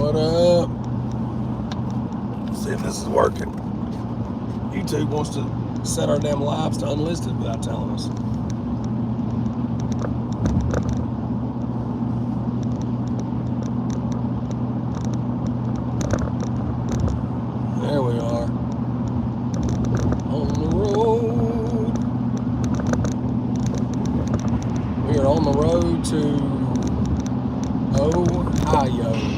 What up? Let's see if this is working. YouTube wants to set our damn lives to unlisted without telling us. There we are. On the road. We are on the road to Ohio.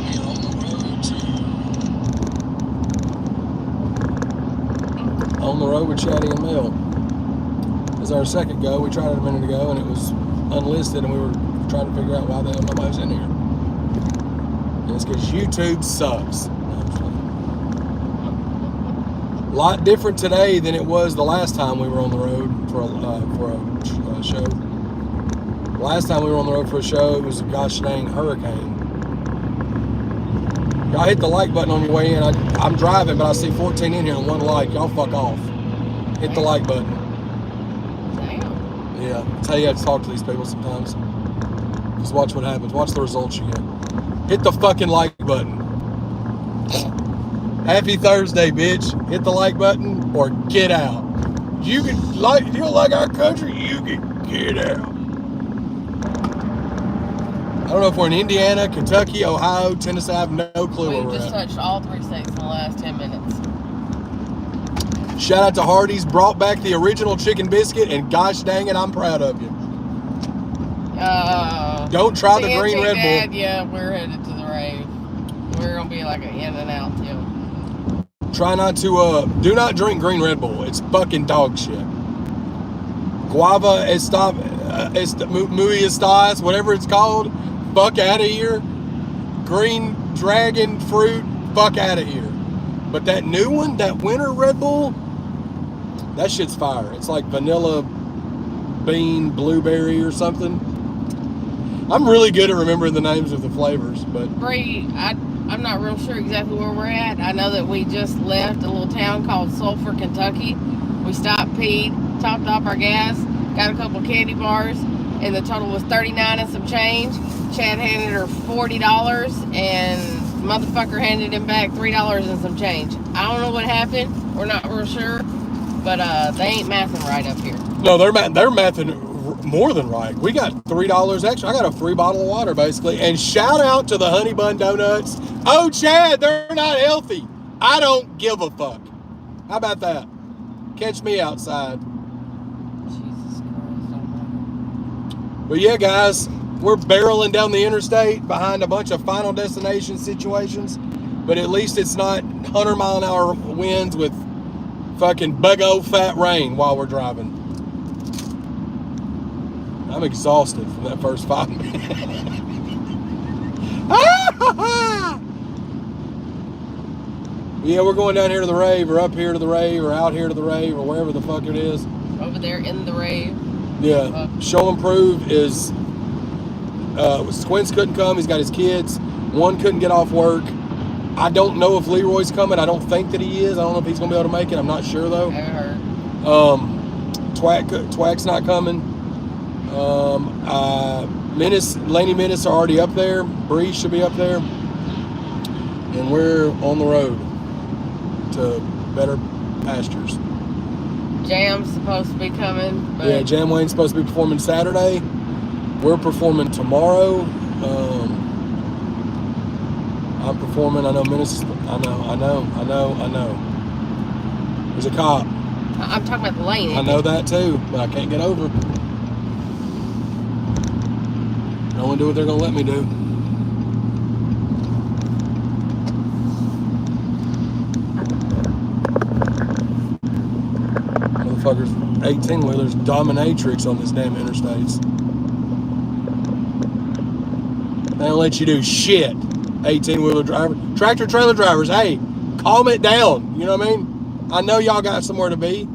On the road with Chatty and Mel. This is our second go. We tried it a minute ago and it was unlisted and we were trying to figure out why the hell nobody's in here. And it's because YouTube sucks. A lot different today than it was the last time we were on the road for a show. Last time we were on the road for a show, it was a gosh dang hurricane. Y'all hit the like button on your way in. I'm driving, but I see 14 in here and 1 like. Y'all fuck off. Hit the like button. Damn. Yeah, that's how you have to talk to these people sometimes. Just watch what happens. Watch the results you get. Hit the fucking like button. Happy Thursday, bitch. Hit the like button or get out. You don't like our country, you can get out. I don't know if we're in Indiana, Kentucky, Ohio, Tennessee. I have no clue where we're at. We just touched all 3 states in the last 10 minutes. Shout out to Hardee's, brought back the original chicken biscuit, and gosh dang it, I'm proud of you. Don't try the green Red Bull. Yeah, we're headed to the rave. We're gonna be like an in and out, yeah. Try not to, do not drink green Red Bull. It's fucking dog shit. Guava muy estás, whatever it's called. Fuck out of here. Green dragon fruit, fuck out of here. But that new one, that winter Red Bull, that shit's fire. It's like vanilla bean blueberry or something. I'm really good at remembering the names of the flavors, but Bree, I'm not real sure exactly where we're at. I know that we just left a little town called Sulphur, Kentucky. We stopped, peed, topped off our gas, got a couple candy bars, and the total was $39 and some change. Chad handed her $40 and motherfucker handed him back $3 and some change. I don't know what happened. We're not real sure, but they ain't mathing right up here. no, they're mathing more than right. We got $3 extra. I got a free bottle of water basically. And shout out to the Honey Bun Donuts. Oh, Chad, they're not healthy. I don't give a fuck. How about that? Catch me outside. Jesus Christ almighty. But yeah, guys, we're barreling down the interstate behind a bunch of final destination situations. But at least it's not 100-mile-an-hour winds with fucking big old fat rain while we're driving. I'm exhausted from that first 5 minutes. Yeah, we're going down here to the rave, or up here to the rave, or out here to the rave, or wherever the fuck it is. Over there in the rave. Yeah, Show and Prove is, Quince couldn't come, he's got his kids. One couldn't get off work. I don't know if Leroy's coming, I don't think that he is. I don't know if he's going to be able to make it, I'm not sure though. I heard. Twack's not coming. Laney Menace are already up there. Bree should be up there. And we're on the road to better pastures. Jam's supposed to be coming. But Yeah, Jam Wayne's supposed to be performing Saturday. We're performing tomorrow. I'm performing. I know Menace. I know. There's a cop. I'm talking about the lane. I know that too, but I can't get over. I only do what they're gonna let me do. Motherfuckers, 18-wheelers dominatrix on this damn interstates. They don't let you do shit. 18-wheeler driver, tractor trailer drivers. Hey, calm it down. You know what I mean? I know y'all got somewhere to be,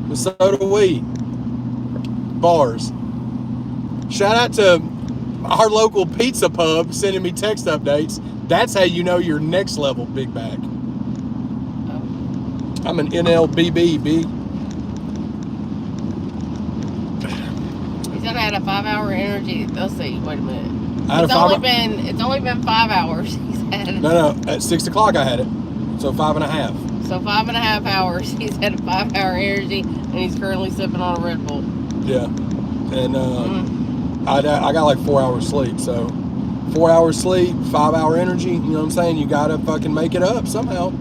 but so do we. Bars. Shout out to our local pizza pub sending me text updates. That's how you know you're next level big bag. I'm an NLBB, B. He's gonna add a 5-hour energy. Let's see. Wait a minute. I had It's only been 5 hours. He's had it. No, at 6 o'clock I had it. So 5.5. So 5.5 hours. He's had a 5-hour energy, and he's currently sipping on a Red Bull. Yeah, and I got like 4 hours sleep. So 4 hours sleep, 5 hour energy. You know what I'm saying? You gotta fucking make it up somehow.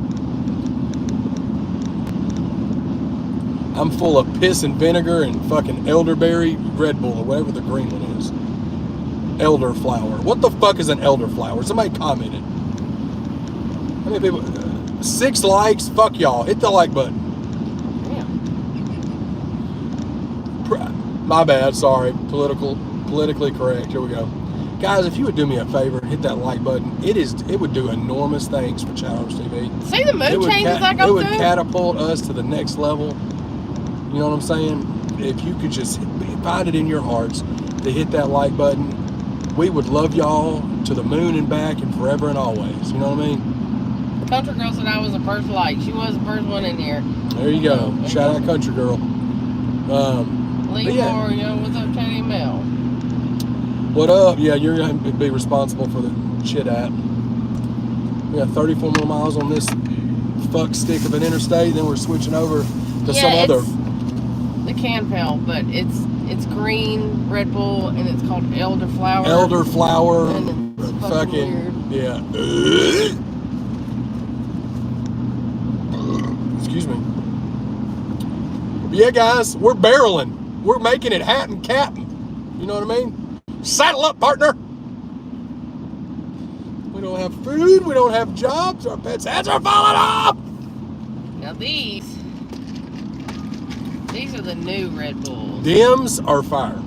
I'm full of piss and vinegar and fucking elderberry Red Bull, or whatever the green one is. Elderflower. What the fuck is an elderflower? Somebody commented. How many people? 6 likes. Fuck y'all. Hit the like button. Yeah. My bad. Sorry. Politically correct. Here we go. Guys, if you would do me a favor and hit that like button, it would do enormous things for ChadArmesTV. See the mood changes I go through? It would through? catapult us to the next level. You know what I'm saying? If you could just find it in your hearts to hit that like button, we would love y'all to the moon and back and forever and always. You know what I mean? Country Girl said I was the first like. She was the first one in here. There you go. Shout out Country Girl. Lee Moore, what's up, Katie Mel? What up? Yeah, you're going to be responsible for the shit at. We got 34 more miles on this fuck stick of an interstate, then we're switching over to some other. The can pale, but it's green Red Bull, and it's called elderflower. Elderflower. And it's fucking weird. Yeah. Excuse me. But yeah, guys, we're barreling. We're making it happen, Captain. You know what I mean? Saddle up, partner. We don't have food. We don't have jobs. Our pets' heads are falling off. Now these are the new Red Bulls. Dims are fire.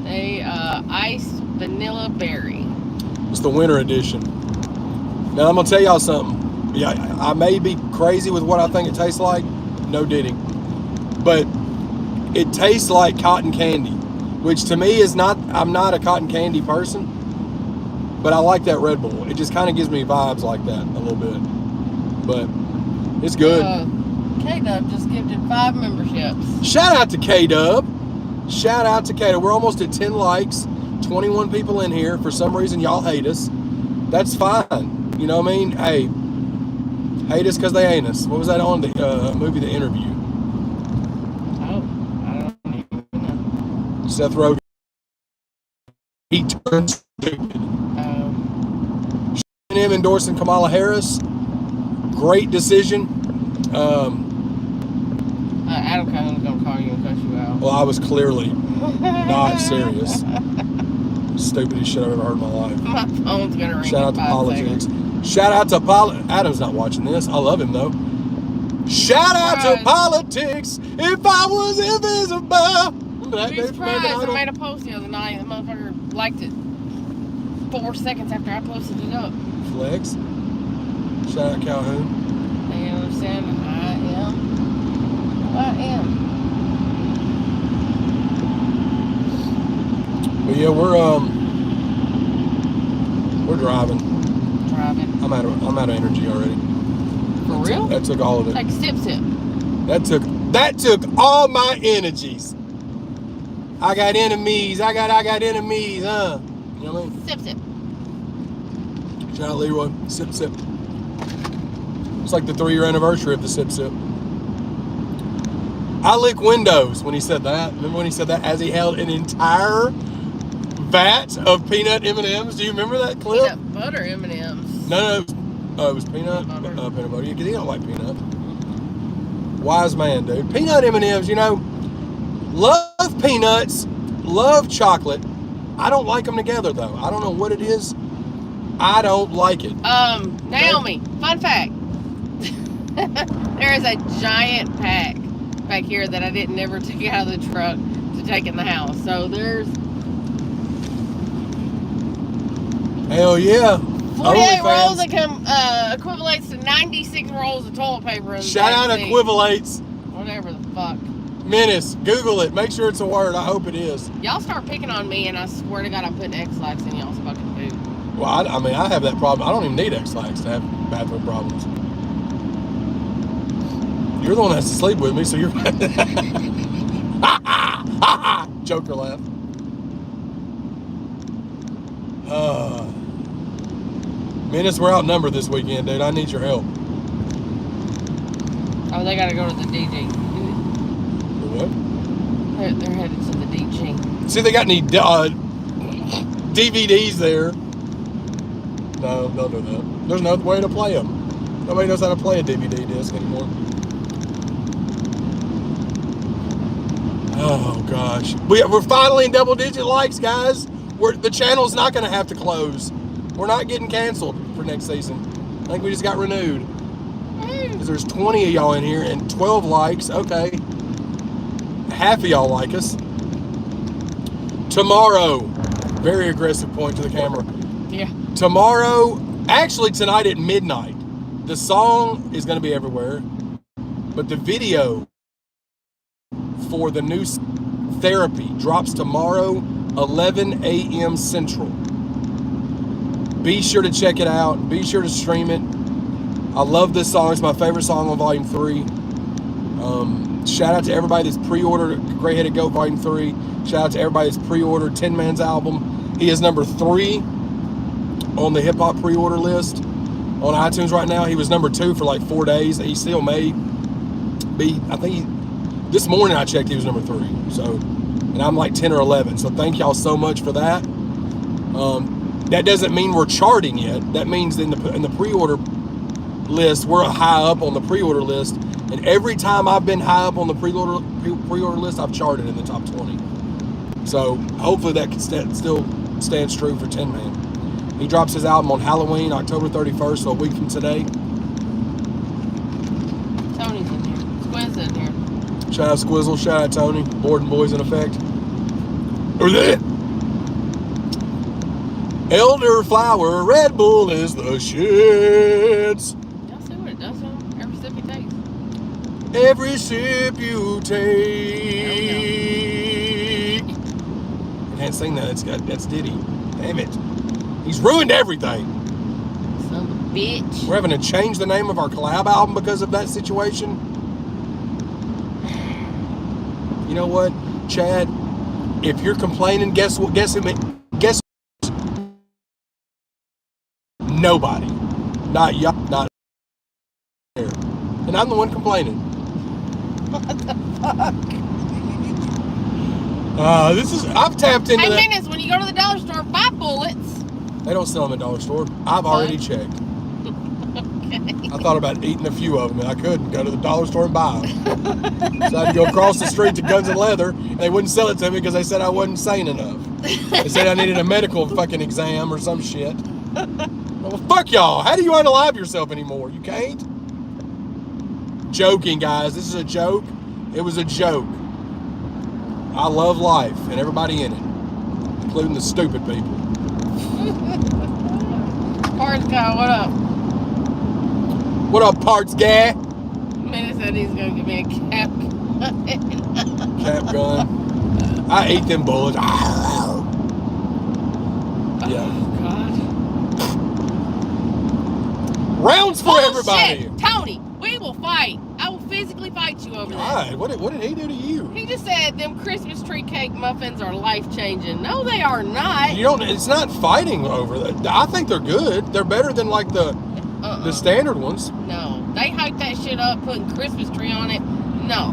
They ice vanilla berry. It's the winter edition. Now I'm gonna tell y'all something. Yeah, I may be crazy with what I think it tastes like. No diddy. But it tastes like cotton candy, which to me is not. I'm not a cotton candy person, but I like that Red Bull. It just kind of gives me vibes like that a little bit. But it's good. K-Dub just gifted 5 memberships. Shout out to K-Dub. Shout out to K-Dub. We're almost at 10 likes, 21 people in here. For some reason, y'all hate us. That's fine. You know what I mean? Hey, hate us because they ain't us. What was that on the movie, The Interview? Oh, I don't even know. Seth Rogen. He turned stupid. Him endorsing Kamala Harris. Great decision. Adam Cohen's gonna call you and cuss you out. Well, I was clearly not serious. Stupidest shit I've ever heard in my life. My phone's gonna ring. Shout out to politics. Seconds. Shout out to Adam's not watching this. I love him though. Shout out to politics. If I was invisible. Remember that, Dave? I made a post the other night. The motherfucker liked it 4 seconds after I posted it up. Flex. Shout out Calhoun. They understand I am. But yeah, we're driving. I'm out of energy already. For real? That took all of it. Like sip. That took all my energies. I got enemies. I got enemies, huh? You know what I mean? Sip. Shout out Leroy. Sip. It's like the 3-year anniversary of the sip. I lick windows when he said that. Remember when he said that as he held an entire vat of peanut M&Ms? Do you remember that clip? Peanut butter M&Ms. No, it was peanut butter. Peanut butter. Yeah, because he don't like peanut. Wise man, dude. Peanut M&Ms, love peanuts, love chocolate. I don't like them together, though. I don't know what it is. I don't like it. Naomi, fun fact. There is a giant pack back here that I didn't ever take out of the truck to take in the house. So there's... Hell yeah. 48 rolls that equivalates to 96 rolls of toilet paper. Shout out equivalates. Whatever the fuck. Menace. Google it. Make sure it's a word. I hope it is. Y'all start picking on me and I swear to God I'm putting X-Lax in y'all's fucking food. Well, I mean, I have that problem. I don't even need X-Lax to have bathroom problems. You're the one that has to sleep with me, so you're... Joker laugh. Menace, we're outnumbered this weekend, dude. I need your help. Oh, they gotta go to the DG. The what? They're headed to the DG. See, they got any DVDs there? No, don't do that. There's no way to play them. Nobody knows how to play a DVD disc anymore. Oh gosh, we're finally in double-digit likes, guys. The channel's not going to have to close. We're not getting canceled for next season. I think we just got renewed. Because there's 20 of y'all in here and 12 likes. Okay, half of y'all like us. Tomorrow, very aggressive point to the camera. Yeah. Tomorrow, actually tonight at midnight, the song is going to be everywhere, but the video for the new Therapy drops tomorrow, 11 a.m. Central. Be sure to check it out. Be sure to stream it. I love this song. It's my favorite song on Volume 3. Shout out to everybody that's pre-ordered Gray Headed Goat Volume 3. Shout out to everybody that's pre-ordered Tin Man's album. He is number 3 on the hip hop pre-order list on iTunes right now. He was number 2 for like 4 days. He still may be, I think this morning I checked, he was number 3. So, and I'm like 10 or 11. So thank y'all so much for that. That doesn't mean we're charting yet. That means in the pre-order list, we're high up on the pre-order list. And every time I've been high up on the pre-order list, I've charted in the top 20. So hopefully that can still stands true for Tin Man. He drops his album on Halloween, October 31st, so a week from today. Tony's in here. Squid's in here. Shout out Squizzle, shout out Tony. Borden Boys in effect. Elderflower Red Bull is the shits. Y'all see what it does to him? Every sip he takes. Every sip you take. I can't sing that. That's Diddy. Damn it. He's ruined everything. Son of a bitch. We're having to change the name of our collab album because of that situation. You know what, Chad? If you're complaining, guess what? Guess nobody. Not y'all. Not there. And I'm the one complaining. What the fuck? I've tapped into that. Hey, Menace, when you go to the dollar store, buy bullets. They don't sell them at dollar store. I've already checked. Okay. I thought about eating a few of them, and I couldn't go to the dollar store and buy them. So I had to go across the street to Guns and Leather, and they wouldn't sell it to me because they said I wasn't sane enough. They said I needed a medical fucking exam or some shit. Well, fuck y'all. How do you unalive yourself anymore? You can't? Joking, guys. This is a joke. It was a joke. I love life and everybody in it, including the stupid people. Parts guy, what up? What up, parts guy? Menace said he's gonna give me a cap gun. Cap gun. I ate them bullets. Yeah. Oh, God. Rounds for everybody. Shit. Tony, we will fight. I will physically fight you over that. God, what did he do to you? He just said them Christmas tree cake muffins are life-changing. No, they are not. It's not fighting over that. I think they're good. They're better than like the standard ones. No, they hype that shit up, putting Christmas tree on it. No.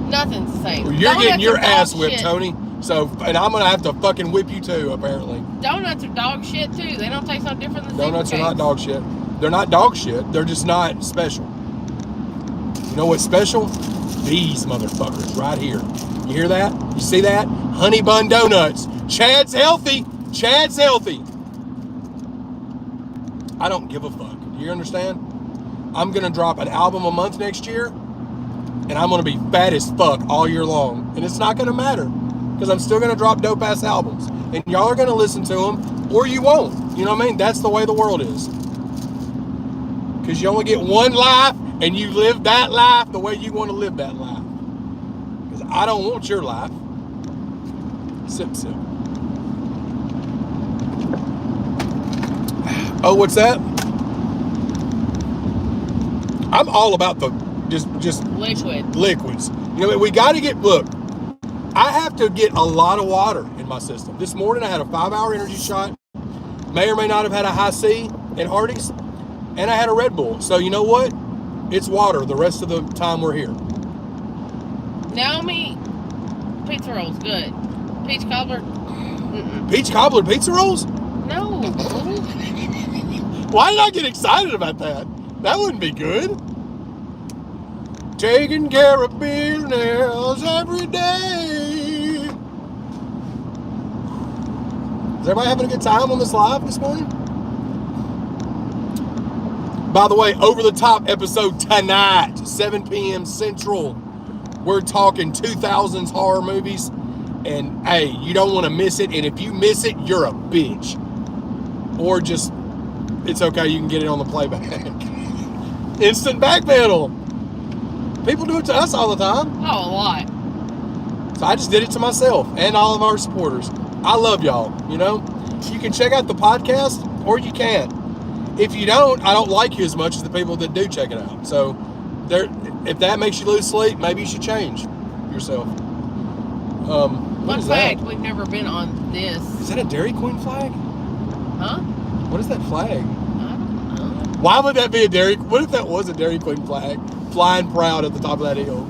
Nothing's the same. Well, you're getting your ass whipped, shit. Tony. So, and I'm gonna have to fucking whip you too, apparently. Donuts are dog shit too. They don't taste no different than Donuts are cakes. not dog shit. They're not dog shit. They're just not special. You know what's special? These motherfuckers right here. You hear that? You see that? Honey bun donuts. Chad's healthy. Chad's healthy. I don't give a fuck. You understand? I'm gonna drop an album a month next year, and I'm gonna be fat as fuck all year long, and it's not gonna matter because I'm still gonna drop dope ass albums, and y'all are gonna listen to them, or you won't. You know what I mean? That's the way the world is. Because you only get one life, and you live that life the way you want to live that life. Because I don't want your life. Sip, sip. Oh, what's that? I'm all about the just liquids. You know, we got to get, look, I have to get a lot of water in my system. This morning I had a 5-hour energy shot. May or may not have had a high C in Hardee's. And I had a Red Bull. So you know what? It's water the rest of the time we're here. Naomi, pizza rolls, good. Peach cobbler. Mm-mm. Peach cobbler pizza rolls? No. Why did I get excited about that? That wouldn't be good. Taking care of business every day. Is everybody having a good time on this live this morning? By the way, Over the Top episode tonight, 7 p.m. Central. We're talking 2000s horror movies. And hey, you don't want to miss it. And if you miss it, you're a bitch. Or just, it's okay, you can get it on the playback. Instant back pedal. People do it to us all the time. Oh, a lot. So I just did it to myself and all of our supporters. I love y'all, you know? You can check out the podcast or you can't. If you don't, I don't like you as much as the people that do check it out. So if that makes you lose sleep, maybe you should change yourself. Fun fact, we've never been on this. Is that a Dairy Queen flag? Huh? What is that flag? I don't know. Why would that be a Dairy? What if that was a Dairy Queen flag, flying proud at the top of that hill?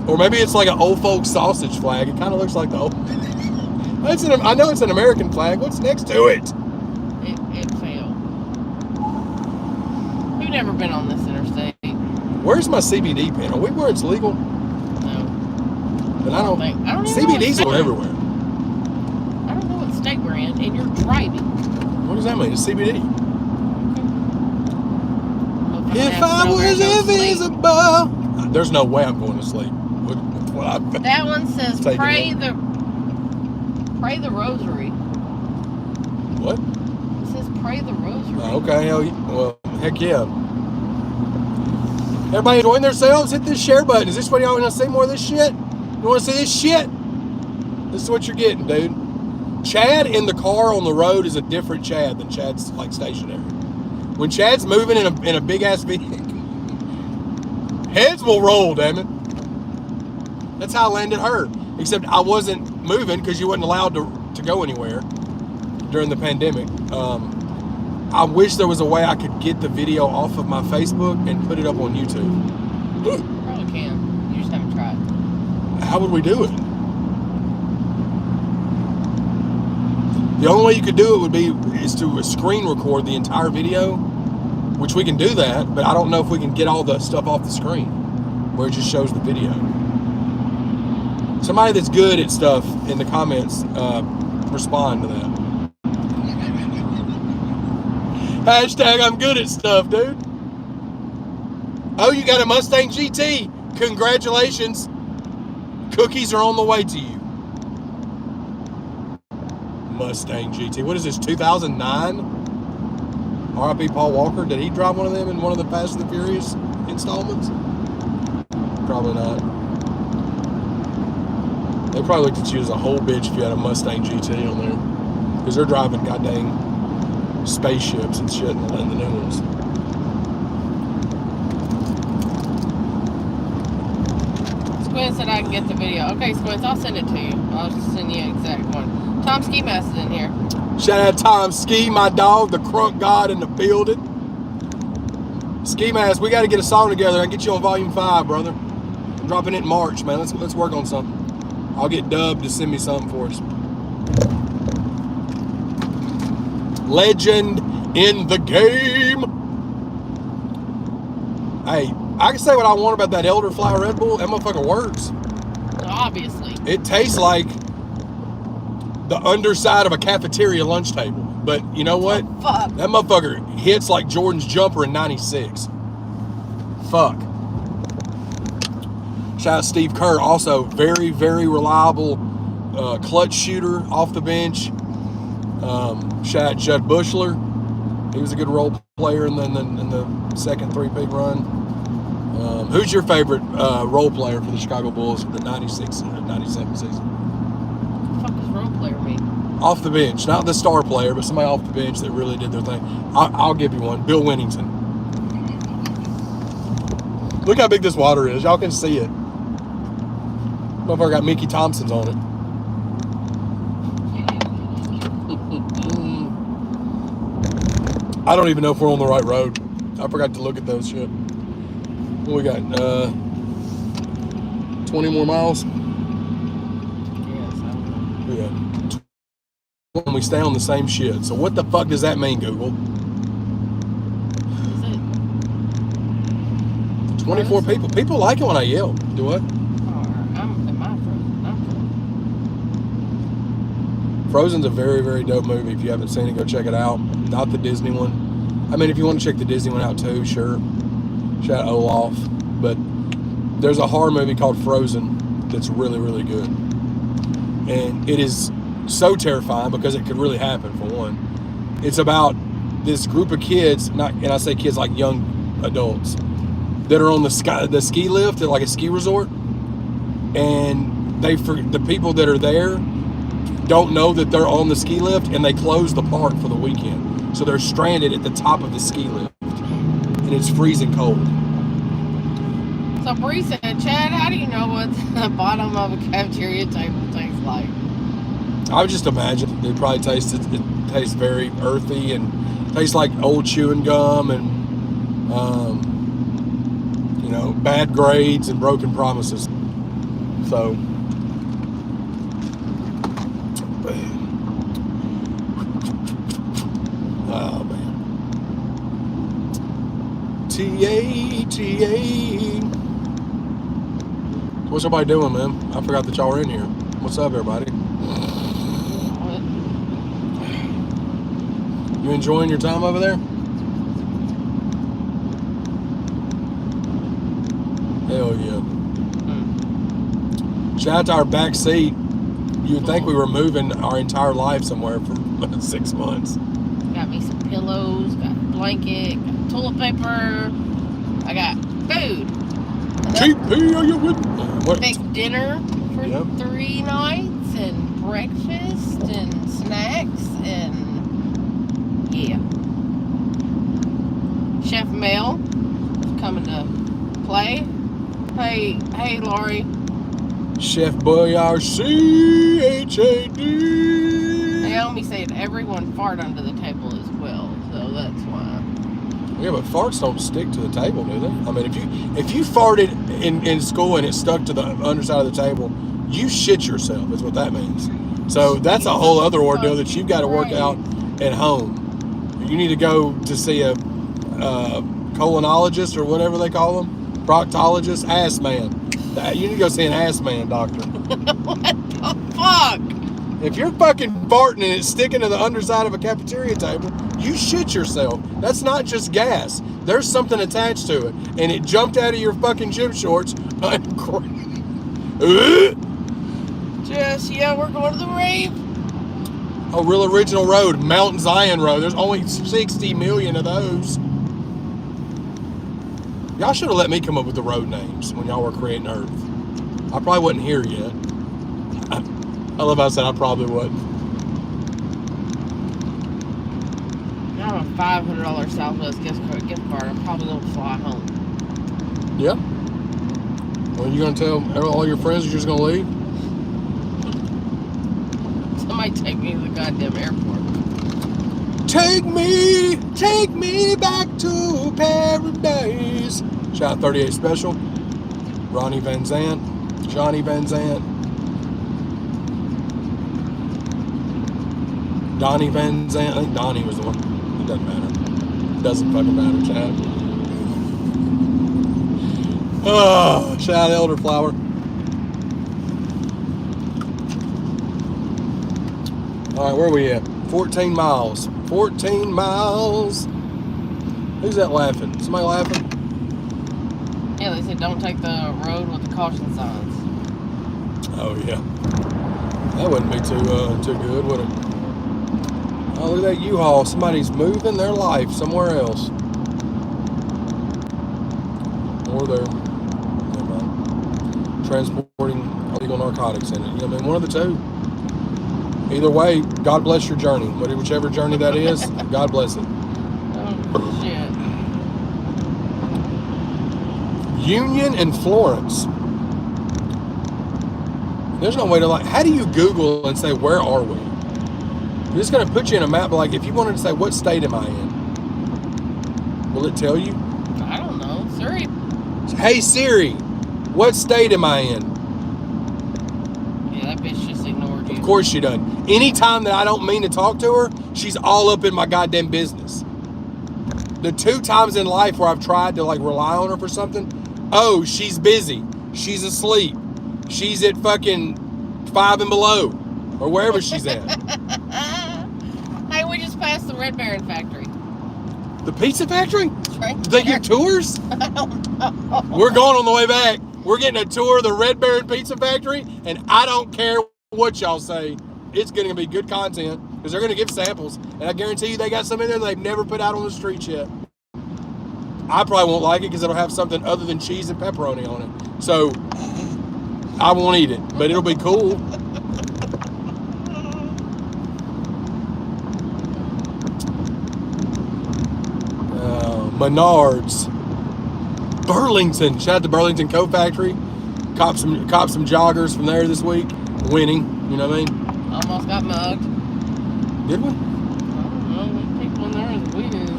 Or maybe it's like an old folks sausage flag. It kind of looks like the old. I know it's an American flag. What's next to it? It failed. We've never been on this interstate. Where's my CBD pen? Are we where it's legal? No. But I don't even CBD's know are everywhere. I don't know what state we're in, and you're driving. What does that mean? It's CBD. Okay. If I was invisible. There's no way I'm going to sleep. That one says pray the rosary. What? It says pray the rosary. Okay, well, heck yeah. Everybody enjoying themselves? Hit this share button. Is this what y'all want to see more of this shit? You want to see this shit? This is what you're getting, dude. Chad in the car on the road is a different Chad than Chad's like stationary. When Chad's moving in a big ass vehicle, heads will roll, damn it. That's how I landed her. Except I wasn't moving because you wasn't allowed to go anywhere during the pandemic. I wish there was a way I could get the video off of my Facebook and put it up on YouTube. Probably can. You just haven't tried. How would we do it? The only way you could do it is to screen record the entire video, which we can do that, but I don't know if we can get all the stuff off the screen where it just shows the video. Somebody that's good at stuff in the comments, respond to that. Hashtag I'm good at stuff, dude. Oh, you got a Mustang GT. Congratulations. Cookies are on the way to you. Mustang GT. What is this, 2009? R.I.P. Paul Walker. Did he drive one of them in one of the Fast and the Furious installments? Probably not. They probably looked at you as a whole bitch if you had a Mustang GT on there. Because they're driving goddamn spaceships and shit in the new ones. Squint said I can get the video. Okay, Squint, I'll send it to you. I'll just send you an exact one. Tom Ski Mask is in here. Shout out Tom Ski, my dog, the crunk god in the building. Ski Mask, we got to get a song together. I can get you on volume 5, brother. I'm dropping it in March, man. Let's work on something. I'll get Dub to send me something for us. Legend in the game. Hey, I can say what I want about that Elderflower Red Bull. That motherfucker works. Obviously. It tastes like the underside of a cafeteria lunch table. But you know what? Oh, fuck. That motherfucker hits like Jordan's jumper in '96. Fuck. Shout out Steve Kerr. Also very, very reliable clutch shooter off the bench. Shout out Judd Bushler. He was a good role player in the second three-peat run. Who's your favorite role player for the Chicago Bulls in the 96 and 97 season? What the fuck does role player mean? Off the bench. Not the star player, but somebody off the bench that really did their thing. I'll give you one. Bill Winnington. Look how big this water is. Y'all can see it. Motherfucker got Mickey Thompson's on it. I don't even know if we're on the right road. I forgot to look at those shit. What we got? 20 more miles? Yeah. When we stay on the same shit. So what the fuck does that mean, Google? Is it 24 people. People like it when I yell. Do what? Frozen's a very, very dope movie. If you haven't seen it, go check it out. Not the Disney one. I mean, if you want to check the Disney one out too, sure. Shout out Olaf. But there's a horror movie called Frozen that's really, really good. And it is so terrifying because it could really happen, for one. It's about this group of kids, and I say kids like young adults, that are on the ski lift at like a ski resort. And the people that are there don't know that they're on the ski lift, and they close the park for the weekend. So they're stranded at the top of the ski lift, and it's freezing cold. So Bree said, Chad, how do you know what the bottom of a cafeteria table tastes like? I would just imagine it probably tastes very earthy and tastes like old chewing gum and bad grades and broken promises. So oh man. TA. What's everybody doing, man? I forgot that y'all were in here. What's up, everybody? You enjoying your time over there? Hell yeah. Shout out to our back seat. You'd think we were moving our entire life somewhere for 6 months. Got me some pillows, got a blanket, got toilet paper. I got food. TP, are you with me? What? Big dinner for 3 nights, and breakfast, and snacks, and yeah. Chef Mel coming to play. Hey, Laurie. Chef Boyardee. Naomi said everyone fart under the table as well, so that's why. Yeah, but farts don't stick to the table, do they? I mean, if you farted in school and it stuck to the underside of the table, you shit yourself, is what that means. So that's a whole other ordeal that you've got to work out at home. You need to go to see a colonologist or whatever they call them, proctologist, ass man. You need to go see an ass man doctor. What the fuck? If you're fucking farting and it's sticking to the underside of a cafeteria table, you shit yourself. That's not just gas. There's something attached to it. And it jumped out of your fucking gym shorts. Jess, yeah, we're going to the rave. A real original road, Mount Zion Road. There's only 60 million of those. Y'all should have let me come up with the road names when y'all were creating Earth. I probably wasn't here yet. I love how I said I probably wasn't. I have a $500 Southwest gift card. I'm probably going to fly home. Yeah? Well, you going to tell all your friends you're just going to leave? Somebody take me to the goddamn airport. Take me back to paradise. Shout out 38 Special. Ronnie Van Zant. Johnny Van Zant. Donnie Van Zant. I think Donnie was the one. It doesn't matter. It doesn't fucking matter, Chad. Oh, shout out Elderflower. All right, where are we at? 14 miles. 14 miles. Who's that laughing? Somebody laughing? Yeah, they said don't take the road with the caution signs. Oh yeah. That wouldn't be too good, would it? Oh, look at that U-Haul. Somebody's moving their life somewhere else. Or they're transporting illegal narcotics in it. You know what I mean? One of the two. Either way, God bless your journey. Whichever journey that is, God bless it. Oh, shit. Union and Florence. There's no way to how do you Google and say, where are we? You're just going to put you in a map, if you wanted to say, what state am I in? Will it tell you? I don't know. Siri. Hey Siri, what state am I in? Yeah, that bitch just ignored you. Of course she doesn't. Anytime that I don't mean to talk to her, she's all up in my goddamn business. The 2 times in life where I've tried to rely on her for something, oh, she's busy. She's asleep. She's at fucking 5 and Below or wherever she's at. Hey, we just passed the Red Baron factory. The pizza factory? Right. Did they give tours? I don't know. We're going on the way back. We're getting a tour of the Red Baron Pizza Factory, and I don't care what y'all say. It's going to be good content because they're going to give samples, and I guarantee you they got some in there they've never put out on the streets yet. I probably won't like it because it'll have something other than cheese and pepperoni on it. So I won't eat it, but it'll be cool. Menards, Burlington. Shout out to Burlington Coat Factory. Cop some joggers from there this week. Winning, you know what I mean? Almost got mugged. Did we? I don't know. There's people in there is weird.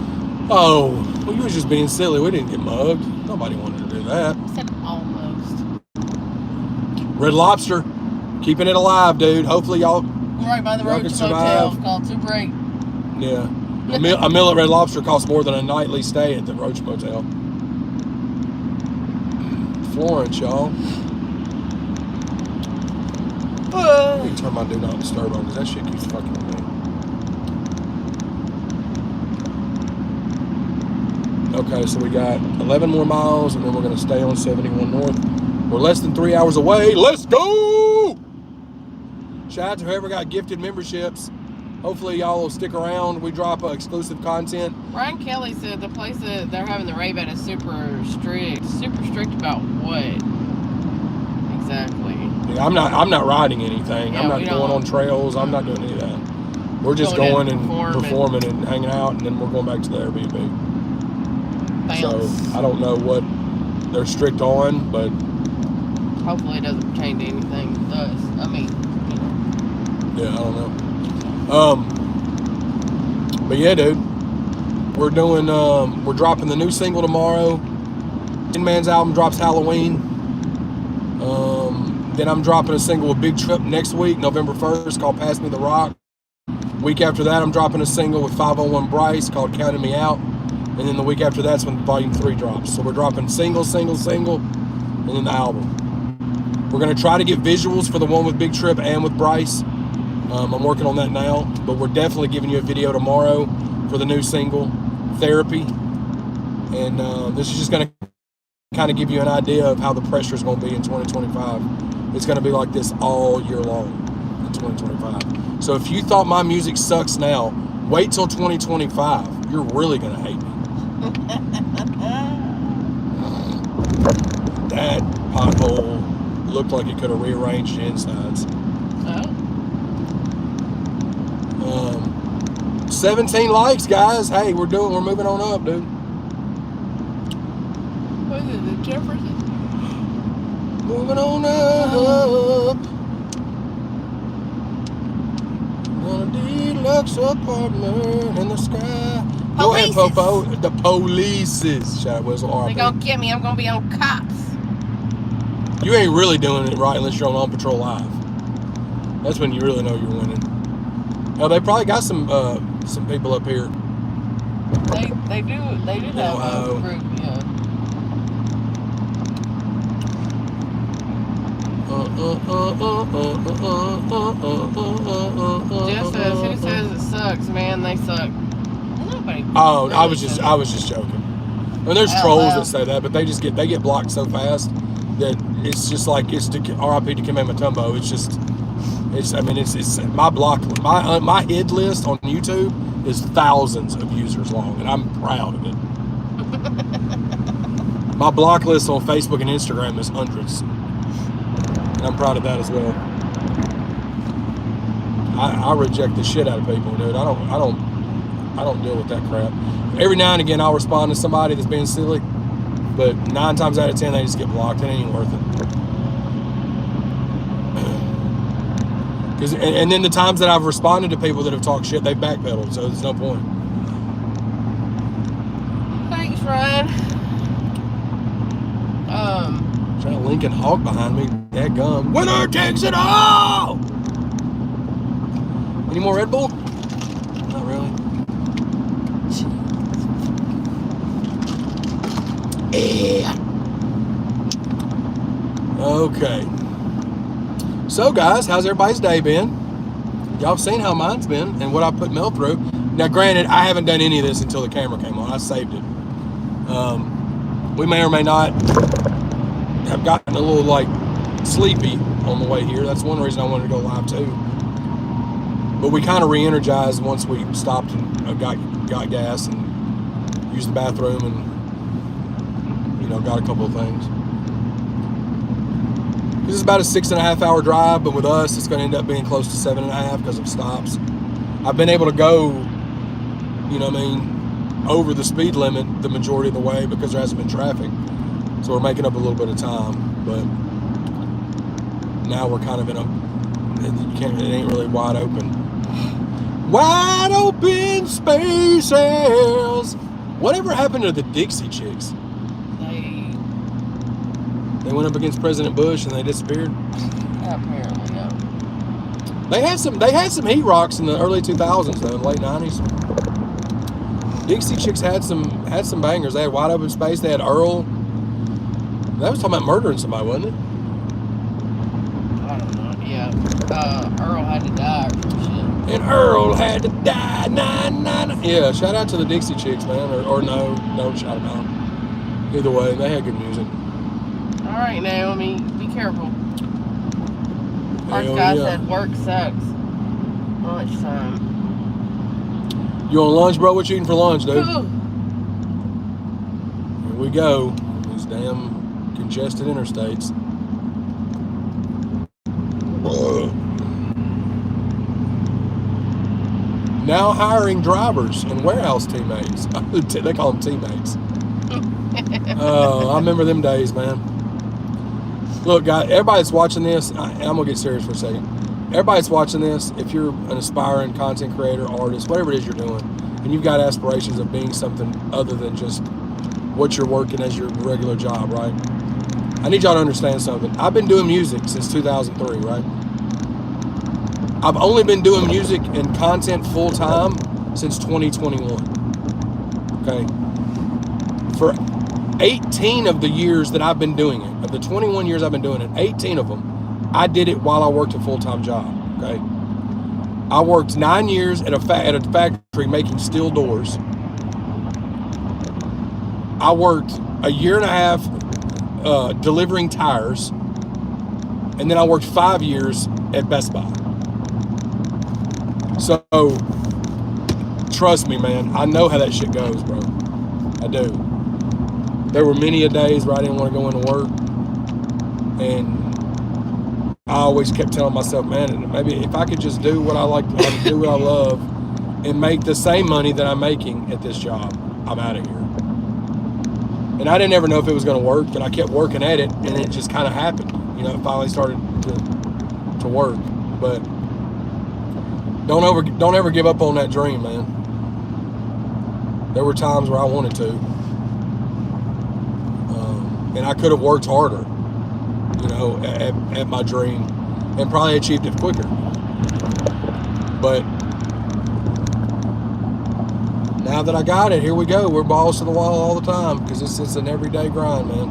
Oh, well, you was just being silly. We didn't get mugged. Nobody wanted to do that. I said almost. Red Lobster, keeping it alive, dude. Hopefully y'all. Right by the Y'all Roach can Motel survive. called Super 8. Yeah. A meal at Red Lobster costs more than a nightly stay at the Roach Motel. Florence, y'all. I need to turn my do not disturb on because that shit keeps fucking with me. Okay, so we got 11 more miles and then we're going to stay on 71 North. We're less than 3 hours away. Let's go! Shout out to whoever got gifted memberships. Hopefully y'all will stick around. We drop exclusive content. Ryan Kelly said the place that they're having the rave at is super strict. Super strict about what? Exactly. Yeah, I'm not riding anything. Yeah, I'm not going on trails. I'm not doing any of that. We're just going and performing and hanging out, and then we're going back to the Airbnb. Bounce. So I don't know what they're strict on, but hopefully it doesn't pertain to anything with us. I mean, yeah, I don't know. But yeah, dude, we're dropping the new single tomorrow. Tin Man's album drops Halloween. Then I'm dropping a single with Big Trip next week, November 1st, called Pass Me the Rock. Week after that, I'm dropping a single with 501 Bryce called Counting Me Out. And then the week after that's when Volume 3 drops. So we're dropping single, and then the album. We're going to try to get visuals for the one with Big Trip and with Bryce. I'm working on that now, but we're definitely giving you a video tomorrow for the new single, Therapy. And this is just going to kind of give you an idea of how the pressure is going to be in 2025. It's going to be like this all year long in 2025. So if you thought my music sucks now, wait till 2025. You're really going to hate me. That pothole looked like it could have rearranged the insides. 17 likes, guys. Hey, we're moving on up, dude. what is it, the Jefferson? Moving on up. On a deluxe apartment in the sky. Go ahead, Popo. The polices. Shout out Whistle RP. They're gonna get me. I'm gonna be on cops. You ain't really doing it right unless you're on Patrol Live. That's when you really know you're winning. Now they probably got some people up here. They do have a group, yeah. Jess says, who says it sucks? Man, they suck. Nobody. Oh, really I was just joking. I mean, there's trolls that say that, but they get blocked so fast that it's just like it's R.I.P. to Kim Matumbo. It's my hit list on YouTube is thousands of users long, and I'm proud of it. My block list on Facebook and Instagram is hundreds, and I'm proud of that as well. I reject the shit out of people, dude. I don't deal with that crap. Every now and again, I'll respond to somebody that's being silly, But 9 times out of 10, they just get blocked. It ain't even worth it. And then the times that I've responded to people that have talked shit, they've backpedaled, so there's no point. Thanks, Ryan. Trying to Lincoln Hawk behind me. Dadgum. Winner takes it all! Any more Red Bull? Not really. Yeah. Okay. So, guys, how's everybody's day been? Y'all have seen how mine's been and what I put Mel through. Now, granted, I haven't done any of this until the camera came on. I saved it. We may or may not have gotten a little, like, sleepy on the way here. That's one reason I wanted to go live, too. But we kind of re-energized once we stopped and got gas and used the bathroom and, you know, got a couple of things. This is about a 6.5 hour drive, but with us, it's going to end up being close to 7.5 because of stops. I've been able to go, you know what I mean, over the speed limit the majority of the way because there hasn't been traffic. So we're making up a little bit of time, but now we're kind of in a, it ain't really wide open. Wide open spaces. Whatever happened to the Dixie Chicks? They went up against President Bush and they disappeared. Apparently, no. They had some heat rocks in the early 2000s though, in the late 90s. Dixie Chicks had some bangers. They had Wide Open Space. They had Earl. That was talking about murdering somebody, wasn't it? I don't know. Yeah. Earl had to die or some shit. And Earl had to die. Nah. Yeah. Shout out to the Dixie Chicks, man. Or no, don't shout them out. Either way, they had good music. All right, Naomi, be careful. Our guy said work sucks. Lunchtime. You on lunch, bro? What you eating for lunch, dude? Ooh. Here we go. These damn congested interstates. Now hiring drivers and warehouse teammates. They call them teammates. I remember them days, man. Look, guys, everybody that's watching this, I'm going to get serious for a second. Everybody that's watching this, if you're an aspiring content creator, artist, whatever it is you're doing, and you've got aspirations of being something other than just what you're working as your regular job, right? I need y'all to understand something. I've been doing music since 2003, right? I've only been doing music and content full-time since 2021, okay? For 18 of the years that I've been doing it, of the 21 years I've been doing it, 18 of them, I did it while I worked a full-time job, okay? I worked 9 years at a factory making steel doors. I worked a year and a half delivering tires, and then I worked 5 years at Best Buy. So, trust me, man, I know how that shit goes, bro. I do. There were many a days where I didn't want to go into work, and I always kept telling myself, man, maybe if I could just do what I like to do, what I love, and make the same money that I'm making at this job, I'm out of here. And I didn't ever know if it was going to work, but I kept working at it, and it just kind of happened. You know, it finally started to work. But don't ever give up on that dream, man. There were times where I wanted to, and I could have worked harder, you know, at my dream, and probably achieved it quicker. But now that I got it, here we go. We're balls to the wall all the time because it's an everyday grind, man.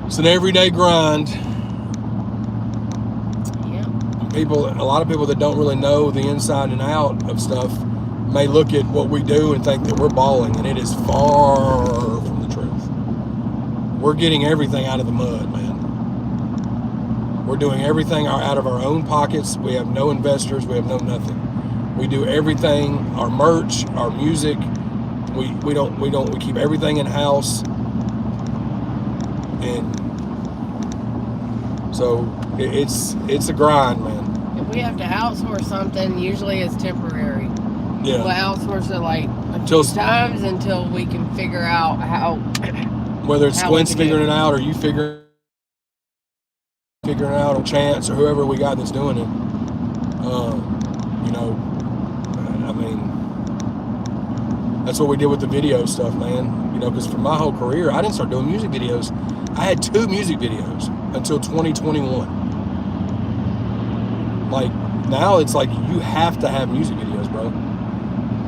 It's an everyday grind. Yeah. A lot of people that don't really know the inside and out of stuff may look at what we do and think that we're balling, and it is far from the truth. We're getting everything out of the mud, man. We're doing everything out of our own pockets. We have no investors. We have no nothing. We do everything, our merch, our music. We keep everything in house. And so it's a grind, man. If we have to outsource something, usually it's temporary. Yeah. We'll outsource it like a Until- few times until we can figure out how. Whether it's how we Squint's can do figuring it out or you figuring it out, or Chance, or whoever we got that's doing it. You know, I mean, that's what we did with the video stuff, man. You know, because for my whole career, I didn't start doing music videos. I had 2 music videos until 2021. Like, now it's like you have to have music videos, bro.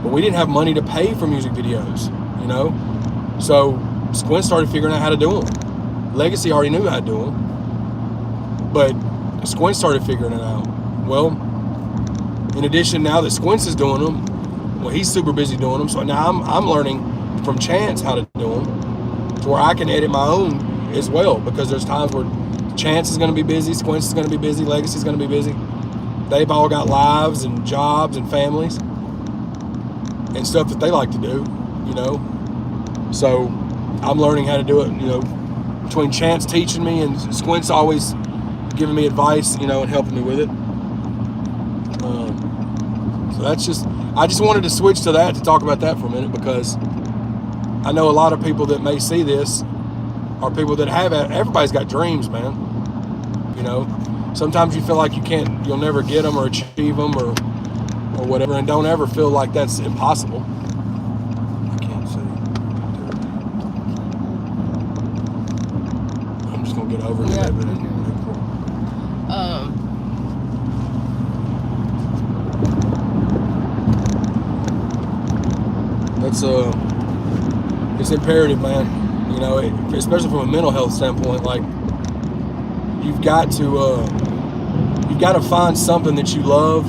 But we didn't have money to pay for music videos, you know? So Squint started figuring out how to do them. Legacy already knew how to do them. But Squint started figuring it out. Well, in addition, now that Squints is doing them, well, he's super busy doing them. So now I'm learning from Chance how to do them, to where I can edit my own as well. Because there's times where Chance is going to be busy, Squints is going to be busy, Legacy is going to be busy. They've all got lives and jobs and families and stuff that they like to do, you know. So I'm learning how to do it, you know, between Chance teaching me and Squint's always giving me advice, you know, and helping me with it. So that's I just wanted to switch to that to talk about that for a minute, because I know a lot of people that may see this are people that have, everybody's got dreams, man. You know, sometimes you feel like you'll never get them or achieve them or whatever, and don't ever feel like that's impossible. I can't see. I'm just gonna get over it. Yeah. That's it's imperative, man. You know, especially from a mental health standpoint. Like, you've got to find something that you love,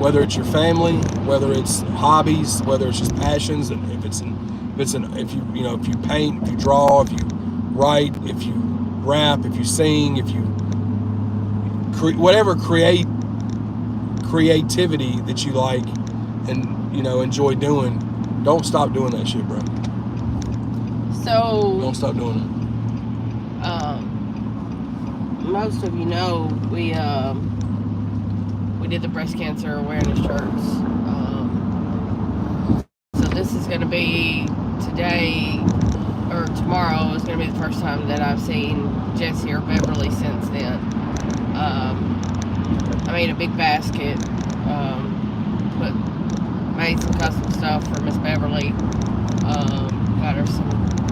whether it's your family, whether it's hobbies, whether it's just passions. And if you paint, if you draw, if you write, if you rap, if you sing, if you whatever creativity that you like and, you know, enjoy doing, don't stop doing that shit, bro. So don't stop doing it. Most of you know we did the breast cancer awareness shirts. So this is going to be today or tomorrow is going to be the first time that I've seen Jesse or Beverly since then. I made a big basket. Made some custom stuff for Miss Beverly. Got her some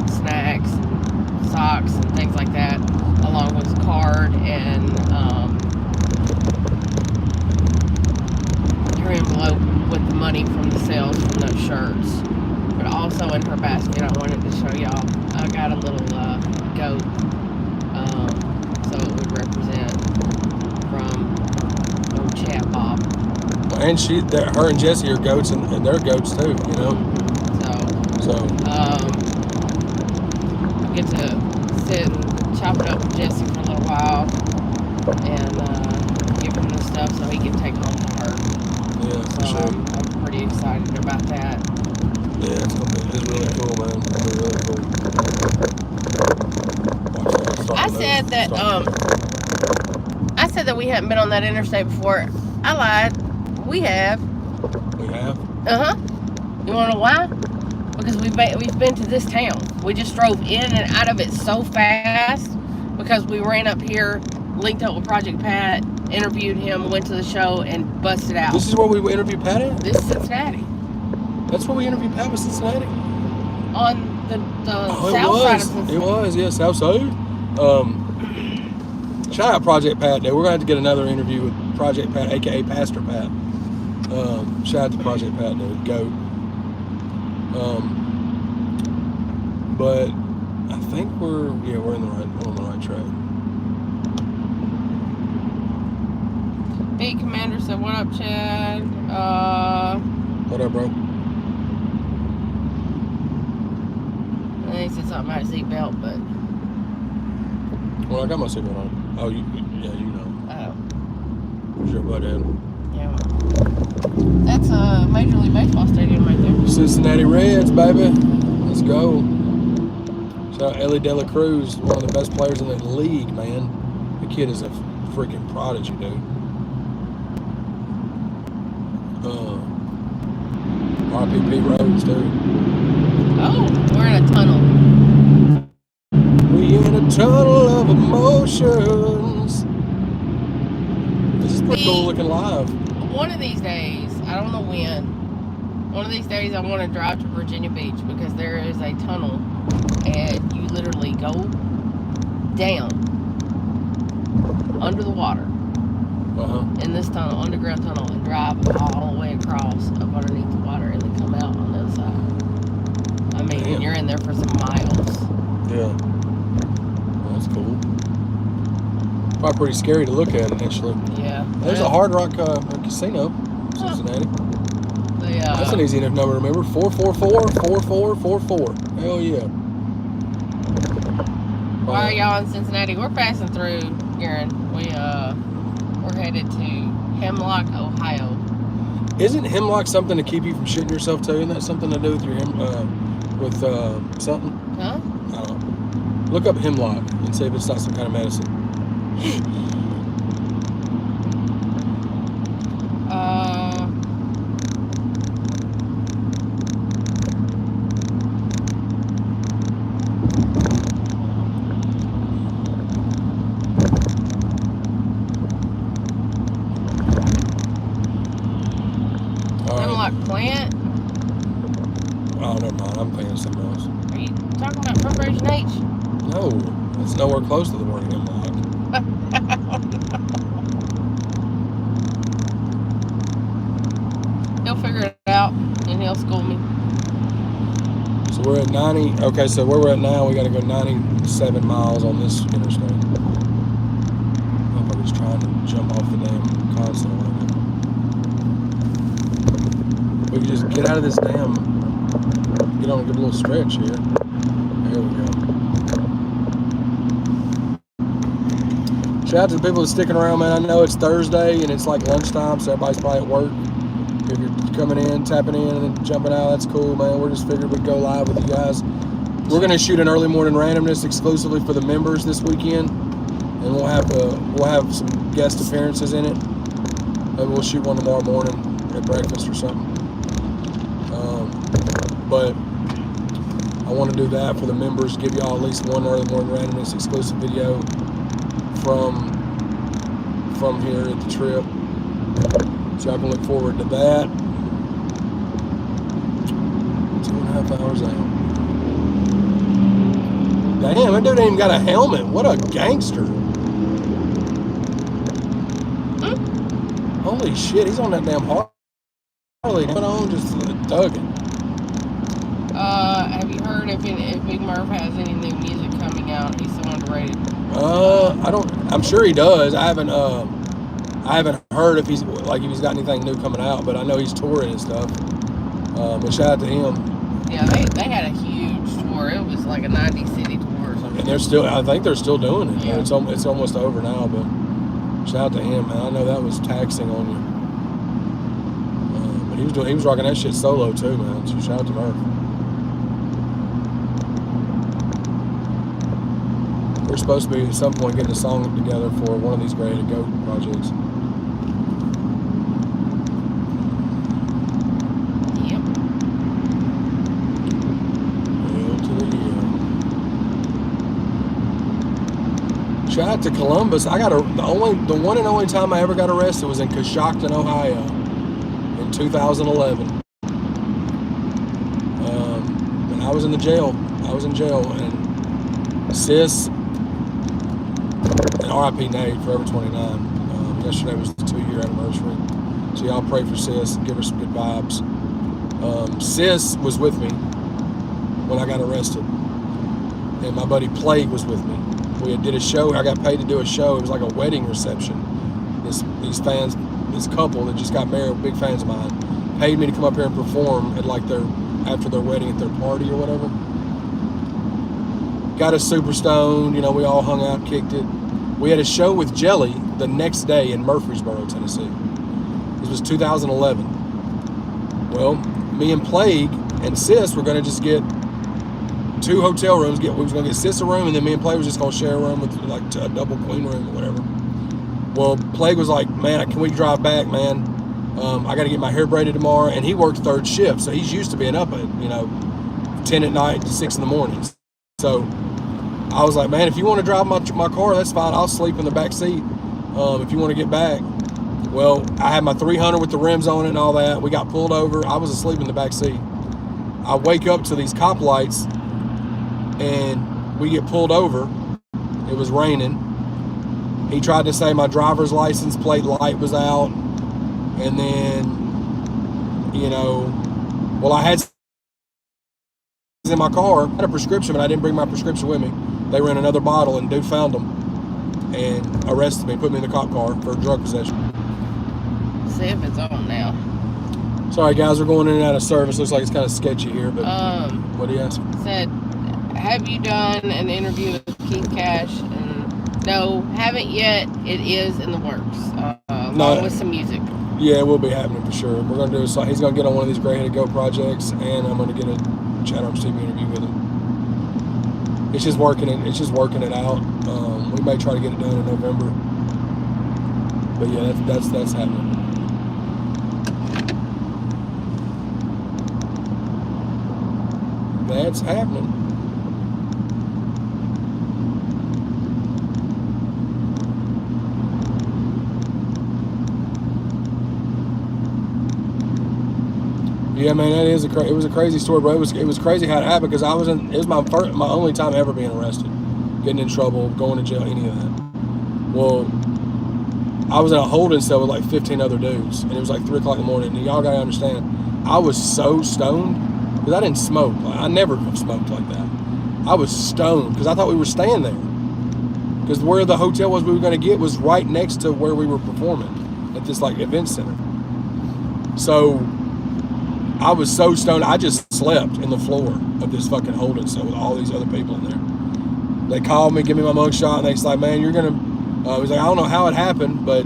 snacks, and socks, and things like that, along with a card and her envelope with the money from the sales from those shirts. But also in her basket, I wanted to show y'all, I got a little goat, so it would represent from old Chad Bob. And her and Jesse are goats, and they're goats too, you know. So I get to sit and chop it up with Jesse for a little while and give him the stuff so he can take home to her. Yeah, So for sure. I'm pretty excited about that. Yeah, it's really cool, man. It's really cool. I said that we hadn't been on that interstate before. I lied. We have. We have? Uh-huh. You want to know why? Because we've been to this town. We just drove in and out of it so fast because we ran up here, linked up with Project Pat, interviewed him, went to the show, and busted out. This is where we interviewed Pat at? This is Cincinnati. That's where we interviewed Pat, was Cincinnati? On the south side of Cincinnati. It was, yeah, south side. Shout out Project Pat, though. We're going to have to get another interview with Project Pat, a.k.a. Pastor Pat. Shout out to Project Pat, dude. GOAT. But I think we're on the right track. Big Commander said, "What up, Chad?" What up, bro? And he said something about his seatbelt, but Well, I got my seatbelt on. Oh, you know. Where's your butt at? Yeah. That's a Major League Baseball stadium right there. Cincinnati Reds, baby. Let's go. Shout out Ellie De La Cruz, one of the best players in the league, man. The kid is a freaking prodigy, dude. RPP roads, too. Oh, we're in a tunnel. We in a tunnel of emotions. This is pretty cool looking live. One of these days, I don't know when, one of these days I want to drive to Virginia Beach because there is a tunnel and you literally go down under the water in this tunnel, underground tunnel, and drive all the way across up underneath the water and then come out on the other side. I mean, and you're in there for some miles. Yeah. Well, that's cool. Probably pretty scary to look at initially. Yeah. There's a Hard Rock casino in Cincinnati. That's an easy enough number to remember. 444-4444. Hell yeah. Why are y'all in Cincinnati? We're passing through, Garen. We're headed to Hemlock, Ohio. Isn't hemlock something to keep you from shitting yourself too? Isn't that something to do with your something? Huh? I don't know. Look up hemlock and see if it's not some kind of medicine. Hemlock plant? Oh, never mind. I'm thinking of something else. Are you talking about Preparation H? No, it's nowhere close to the word hemlock. He'll figure it out and he'll school me. So we're at 90. Okay, so where we're at now, we got to go 97 miles on this interstate. I'm just trying to jump off the damn console right now. We can just get out of this damn. Get on a good little stretch here. There we go. Shout out to the people that's sticking around, man. I know it's Thursday and it's like lunchtime, so everybody's probably at work. If you're coming in, tapping in, and then jumping out, that's cool, man. We're just figured we'd go live with you guys. We're gonna shoot an early morning randomness exclusively for the members this weekend, and we'll have some guest appearances in it. Maybe we'll shoot one tomorrow morning at breakfast or something. But I want to do that for the members. Give y'all at least one early morning randomness exclusive video from here at the trip. So I can look forward to that. 2.5 hours out. Damn, that dude ain't even got a helmet. What a gangster. Holy shit, he's on that damn Harley. Put on just thugging. Have you heard if Big Murph has any new music coming out? He's so underrated. I'm sure he does. I haven't heard if he's got anything new coming out, but I know he's touring and stuff. But shout out to him. Yeah, they had a huge tour. It was like a 90-city tour or something. And I think they're still doing it. Yeah. It's almost over now, but shout out to him, man. I know that was taxing on you. But he was rocking that shit solo too, man. So shout out to Murph. We're supposed to be at some point getting a song together for one of these Ready to Go projects. Yep. Hell to the shout out to Columbus. I got the one and only time I ever got arrested was in Coshocton, Ohio, in 2011. And I was in jail. And Sis. And RIP Nate, Forever 29. Yesterday was the 2-year anniversary. So y'all pray for Sis, give her some good vibes. Sis was with me when I got arrested. And my buddy Plague was with me. We did a show. I got paid to do a show. It was like a wedding reception. This couple that just got married, big fans of mine, paid me to come up here and perform at after their wedding at their party or whatever. Got us super stoned, we all hung out, kicked it. We had a show with Jelly the next day in Murfreesboro, Tennessee. This was 2011. Well, me and Plague and Sis were going to just get 2 hotel rooms. We was going to get Sis a room, and then me and Plague was just going to share a room with like a double queen room or whatever. Well, Plague was like, man, can we drive back, man? I got to get my hair braided tomorrow, and he works third shift, so he's used to being up at 10 at night to 6 in the morning. So I was like, man, if you want to drive my car, that's fine. I'll sleep in the back seat. If you want to get back. Well, I had my 300 with the rims on it and all that. We got pulled over. I was asleep in the back seat. I wake up to these cop lights, and we get pulled over. It was raining. He tried to say my driver's license plate light was out. And then, well, I had in my car. I had a prescription, but I didn't bring my prescription with me. They ran another bottle, and dude found them and arrested me, put me in the cop car for drug possession. See if it's on now. Sorry, guys, we're going in and out of service. Looks like it's kind of sketchy here, but what do you ask? Said, have you done an interview with Keith Cash? And no, haven't yet. It is in the works, along with some music. Yeah, it will be happening for sure. We're going to do he's going to get on one of these Gray Headed Go projects, and I'm going to get a ChadArmesTV interview with him. It's just working it out. We may try to get it done in November. But yeah, that's happening. That's happening. Yeah, man, it was a crazy story, bro. It was crazy how it happened because it was my only time ever being arrested, getting in trouble, going to jail, any of that. Well, I was in a holding cell with like 15 other dudes, and it was like 3 o'clock in the morning. And y'all gotta understand, I was so stoned because I didn't smoke. I never smoked like that. I was stoned because I thought we were staying there. Because where the hotel was we were going to get was right next to where we were performing at this like event center. So I was so stoned, I just slept in the floor of this fucking holding cell with all these other people in there. They called me, give me my mugshot, and they was like, man, you're going to, I was like, I don't know how it happened, but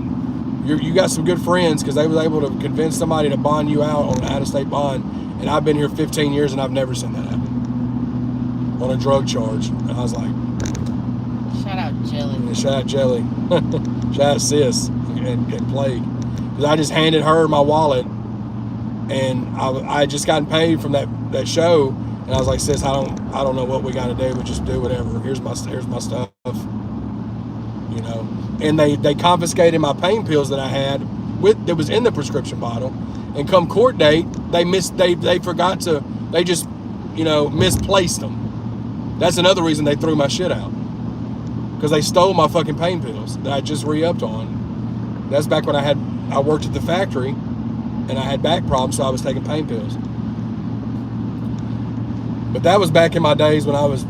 you got some good friends, because they was able to convince somebody to bond you out on an out-of-state bond, and I've been here 15 years, and I've never seen that happen on a drug charge. And I was like, shout out Jelly. And shout out Jelly. Shout out Sis and Plague. Because I just handed her my wallet, and I had just gotten paid from that show, and I was like, sis, I don't know what we got to do, but just do whatever. Here's my stuff, you know. And they confiscated my pain pills that I had that was in the prescription bottle, and come court date, they forgot to, they just, you know, misplaced them. That's another reason they threw my shit out, because they stole my fucking pain pills that I just re-upped on. That's back when I worked at the factory, and I had back problems, so I was taking pain pills. But that was back in my days when I was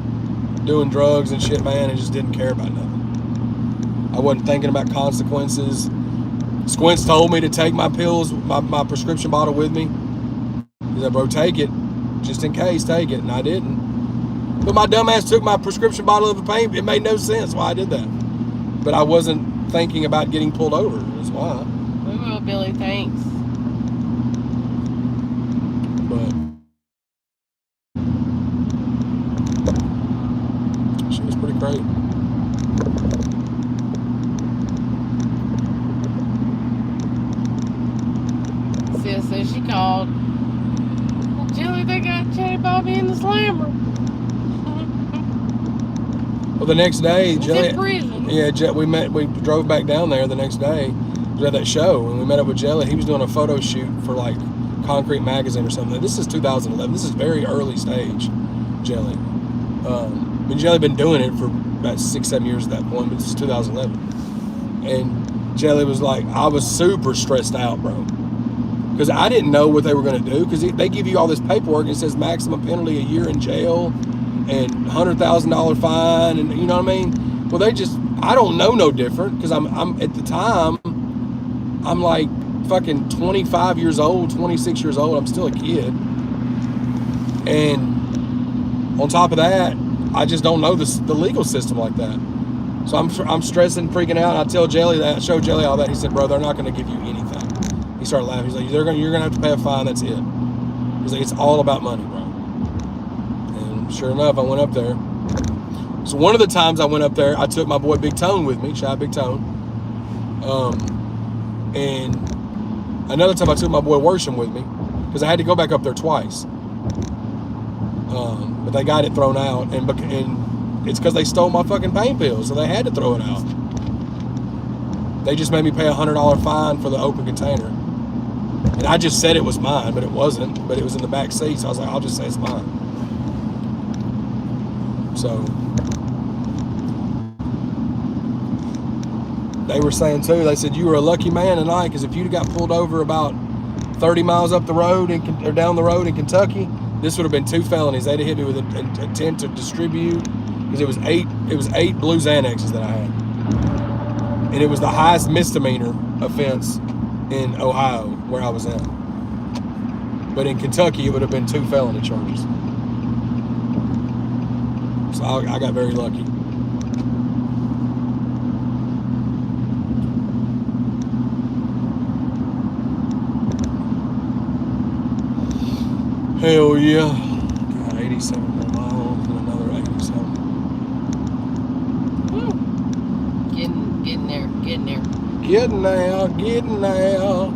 doing drugs and shit, man, and just didn't care about nothing. I wasn't thinking about consequences. Squints told me to take my pills, my prescription bottle with me. He said, bro, take it. Just in case, take it. And I didn't. But my dumb ass took my prescription bottle of the pain. It made no sense why I did that. But I wasn't thinking about getting pulled over. That's why. We will, Billy, thanks. But she was pretty great. Sis says she called. Jelly, they got Chatty Bobby in the slammer. Well, the next day, Jelly, in prison. yeah, we drove back down there the next day. We had that show, and we met up with Jelly. He was doing a photo shoot for like Concrete Magazine or something. This is 2011. This is very early stage, Jelly. I mean, Jelly been doing it for about 6-7 years at that point, but this is 2011. And Jelly was like, I was super stressed out, bro, because I didn't know what they were going to do, because they give you all this paperwork and it says maximum penalty a year in jail and $100,000 fine, and you know what I mean? Well, I don't know no different, because I'm at the time, I'm like fucking 25 years old, 26 years old. I'm still a kid. And on top of that, I just don't know the legal system like that. So I'm stressing, freaking out. I tell Jelly that, I show Jelly all that. He said, bro, they're not going to give you anything. He started laughing. He's like, you're going to have to pay a fine. That's it. He's like, it's all about money, bro. And sure enough, I went up there. So one of the times I went up there, I took my boy Big Tone with me. Shout out Big Tone. And Another time I took my boy Worsham with me because I had to go back up there twice. But they got it thrown out, and it's because they stole my fucking pain pills, so they had to throw it out. They just made me pay $100 fine for the open container. And I just said it was mine, but it wasn't. But it was in the back seat, so I was like, I'll just say it's mine. So they were saying too, they said you were a lucky man tonight, because if you'd got pulled over about 30 miles up the road or down the road in Kentucky, this would have been 2 felonies. They'd have hit me with an intent to distribute, because it was 8 Blues Annexes that I had. And it was the highest misdemeanor offense in Ohio where I was at. But in Kentucky, it would have been 2 felony charges. So I got very lucky. Hell yeah. Got 87 more miles and another 87. Woo. Getting there. Getting there.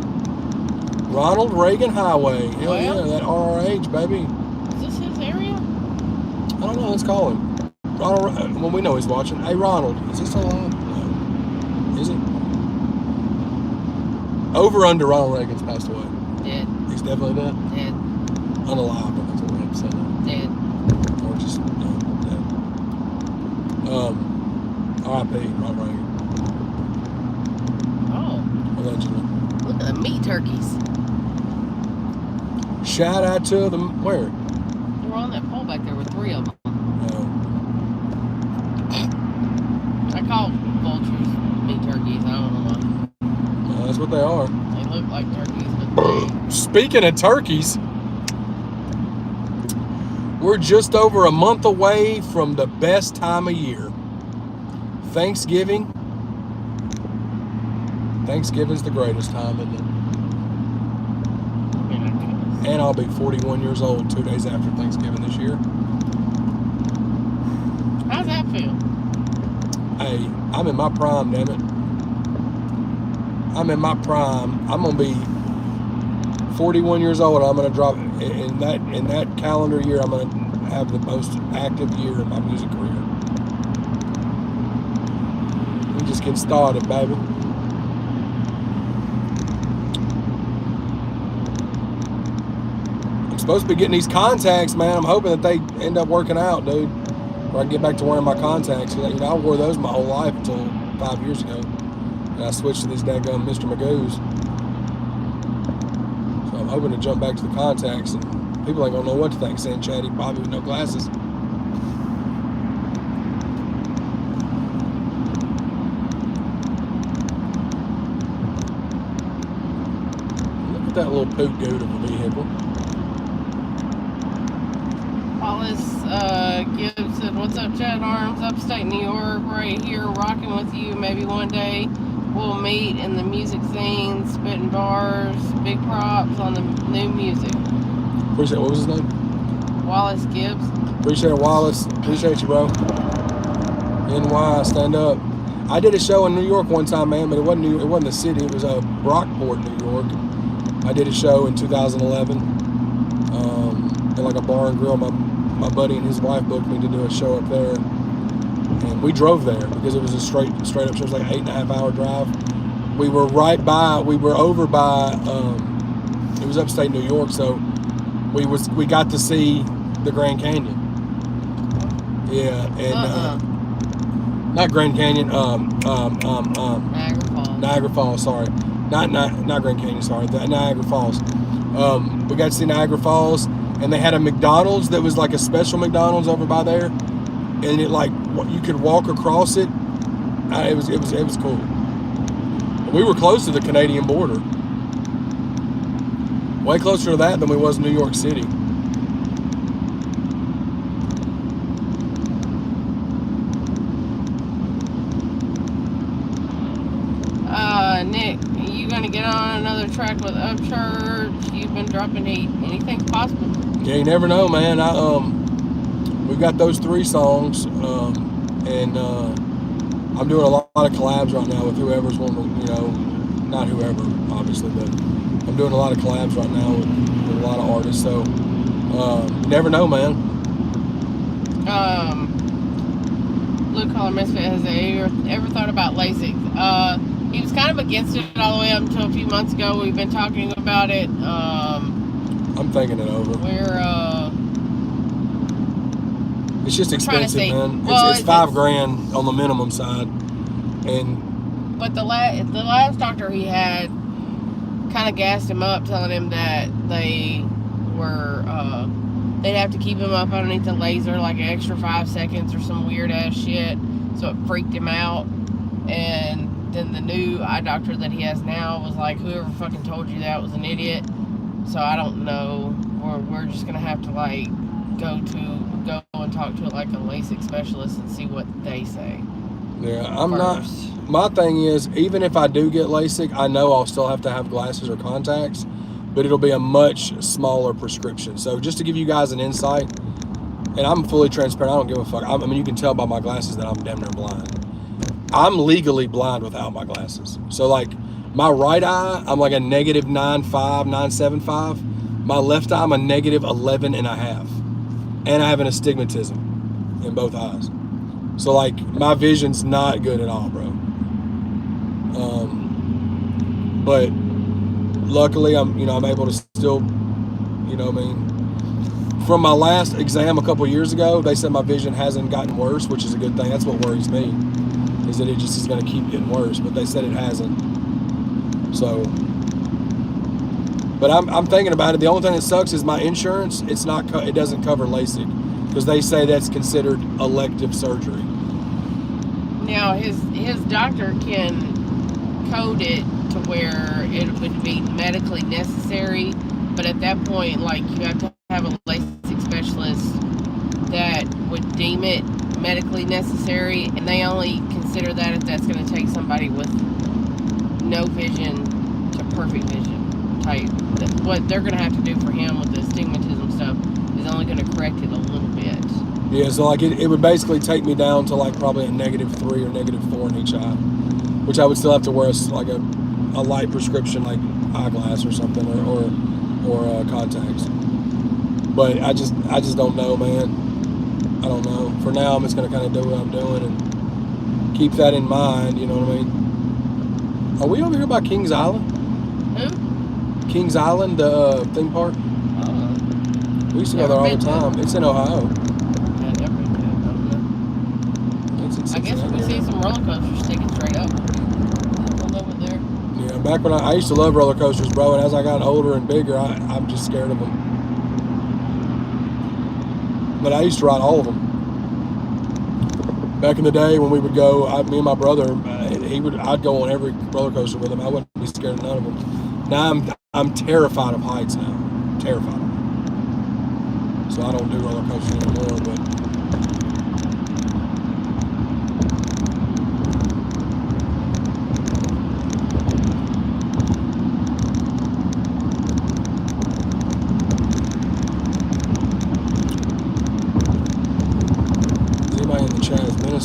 Ronald Reagan Highway. Hell yeah, that RRH, baby. Is this his area? I don't know, let's call him. Ronald, well, we know he's watching. Hey, Ronald, is he still on? No. Is he? Over under Ronald Reagan's passed away. Dead. He's definitely dead? Dead. Unalive, but that's what we have to say now. Dead. Or just, dead. R.I.P. Ronald Reagan. Oh. Allegedly. Look at the meat turkeys. Shout out to them. Where? They were on that pole back there with 3 of them. I call vultures meat turkeys. I don't know why. That's what they are. They look like turkeys, but Speaking of turkeys, we're just over a month away from the best time of year. Thanksgiving. Thanksgiving's the greatest time, isn't it? And I'll be 41 years old 2 days after Thanksgiving this year. How's that feel? Hey, I'm in my prime, damn it. I'm in my prime. I'm gonna be 41 years old. I'm gonna drop in that calendar year. I'm gonna have the most active year in my music career. We just getting started, baby. I'm supposed to be getting these contacts, man. I'm hoping that they end up working out, dude. Where I can get back to wearing my contacts. You know, I wore those my whole life until 5 years ago. And I switched to these daggone Mr. Magoo's. So I'm hoping to jump back to the contacts, and people ain't gonna know what to think saying Chatty Bobby with no glasses. Look at that little poot goot of a vehicle. Wallace Gibbs said, "What's up, Chad Arms? Upstate New York, right here, rocking with you. Maybe one day we'll meet in the music scene, spitting bars. Big props on the new music." Appreciate it. What was his name? Wallace Gibbs. Appreciate it, Wallace. Appreciate you, bro. NY, stand up. I did a show in New York one time, man, but it wasn't New, it wasn't the city. It was Brockport, New York. I did a show in 2011 in like a bar and grill. My buddy and his wife booked me to do a show up there, and we drove there because it was a straight up show. It was like an 8.5 hour drive. We were over by it was upstate New York, so we got to see the Grand Canyon. Yeah, and not Grand Canyon, Niagara Falls, sorry. Not Grand Canyon, sorry. Niagara Falls. We got to see Niagara Falls, and they had a McDonald's that was like a special McDonald's over by there, and it like you could walk across it. It was cool. We were close to the Canadian border. Way closer to that than we was in New York City. Nick, are you gonna get on another track with Upchurch? You've been dropping heat. Anything's possible. Yeah, you never know, man. We've got those 3 songs, and I'm doing a lot of collabs right now with whoever's wanting to, not whoever, obviously, but I'm I'm doing a lot of collabs right now with a lot of artists, so never know, man. Blue Collar Misfit has ever thought about LASIK? He was kind of against it all the way up until a few months ago. We've been talking about it. I'm thinking it over. It's just expensive, man. Well, it's $5,000 on the minimum side, but the last doctor he had kind of gassed him up, telling him that they'd have to keep him up underneath the laser like an extra 5 seconds or some weird ass shit, so it freaked him out. And then the new eye doctor that he has now was like, whoever fucking told you that was an idiot. So I don't know. We're just gonna have to like go and talk to like a LASIK specialist and see what they say. Yeah, I'm not. My thing is, even if I do get LASIK, I know I'll still have to have glasses or contacts, but it'll be a much smaller prescription. So just to give you guys an insight, and I'm fully transparent, I don't give a fuck. I mean, you can tell by my glasses that I'm damn near blind. I'm legally blind without my glasses. So like my right eye, I'm like a -9.5, 9.75. My left eye, I'm a -11.5. And I have an astigmatism in both eyes. So like my vision's not good at all, bro. But luckily I'm able to still, from my last exam a couple years ago, they said my vision hasn't gotten worse, which is a good thing. That's what worries me, is that it just is going to keep getting worse, but they said it hasn't. So, but I'm thinking about it. The only thing that sucks is my insurance. It doesn't cover LASIK because they say that's considered elective surgery. Now his doctor can code it to where it would be medically necessary, but at that point, like, you have to have a LASIK specialist that would deem it medically necessary, and they only consider that if that's going to take somebody with no vision to perfect vision type. What they're going to have to do for him with the astigmatism stuff is only going to correct it a little bit. Yeah, so like it would basically take me down to like probably a -3 or -4 in each eye, which I would still have to wear like a light prescription, like eyeglass or something, or contacts. But I just don't know, man. I don't know. For now, I'm just gonna kind of do what I'm doing and keep that in mind. You know what I mean? Are we over here by Kings Island? Who? Kings Island, the theme park. We used to go there all the time. It's in Ohio. I guess we can see some roller coasters sticking straight up. Over there. Yeah, back when I used to love roller coasters, bro, and as I got older and bigger, I'm just scared of them. But I used to ride all of them. Back in the day when we would go, me and my brother, I'd go on every roller coaster with him. I wouldn't be scared of none of them. Now I'm terrified of heights now. Terrified of them. So I don't do roller coasters anymore, but.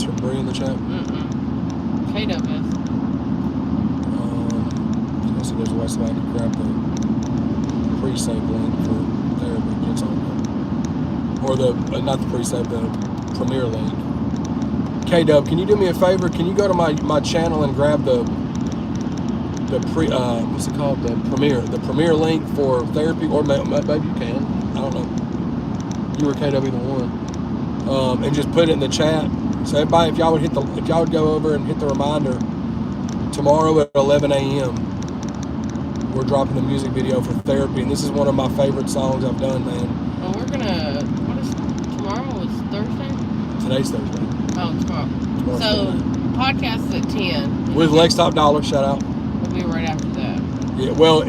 Or Bree in the chat? K-Dub is. So there's a website I can grab the pre-save link for therapy, but it's on there. Or not the pre-save, the premiere link. K-Dub, can you do me a favor? Can you go to my channel and grab the what's it called? The premiere link for therapy, or maybe you can. I don't know. You or K-Dub, either one. And just put it in the chat. So everybody, if y'all would go over and hit the reminder, tomorrow at 11 a.m. we're dropping the music video for therapy, and this is one of my favorite songs I've done, man. Well, tomorrow is Thursday? Today's Thursday. Oh, tomorrow. So podcast is at 10. With Lex Top Dollar, shout out. We'll be right after that. Yeah, well,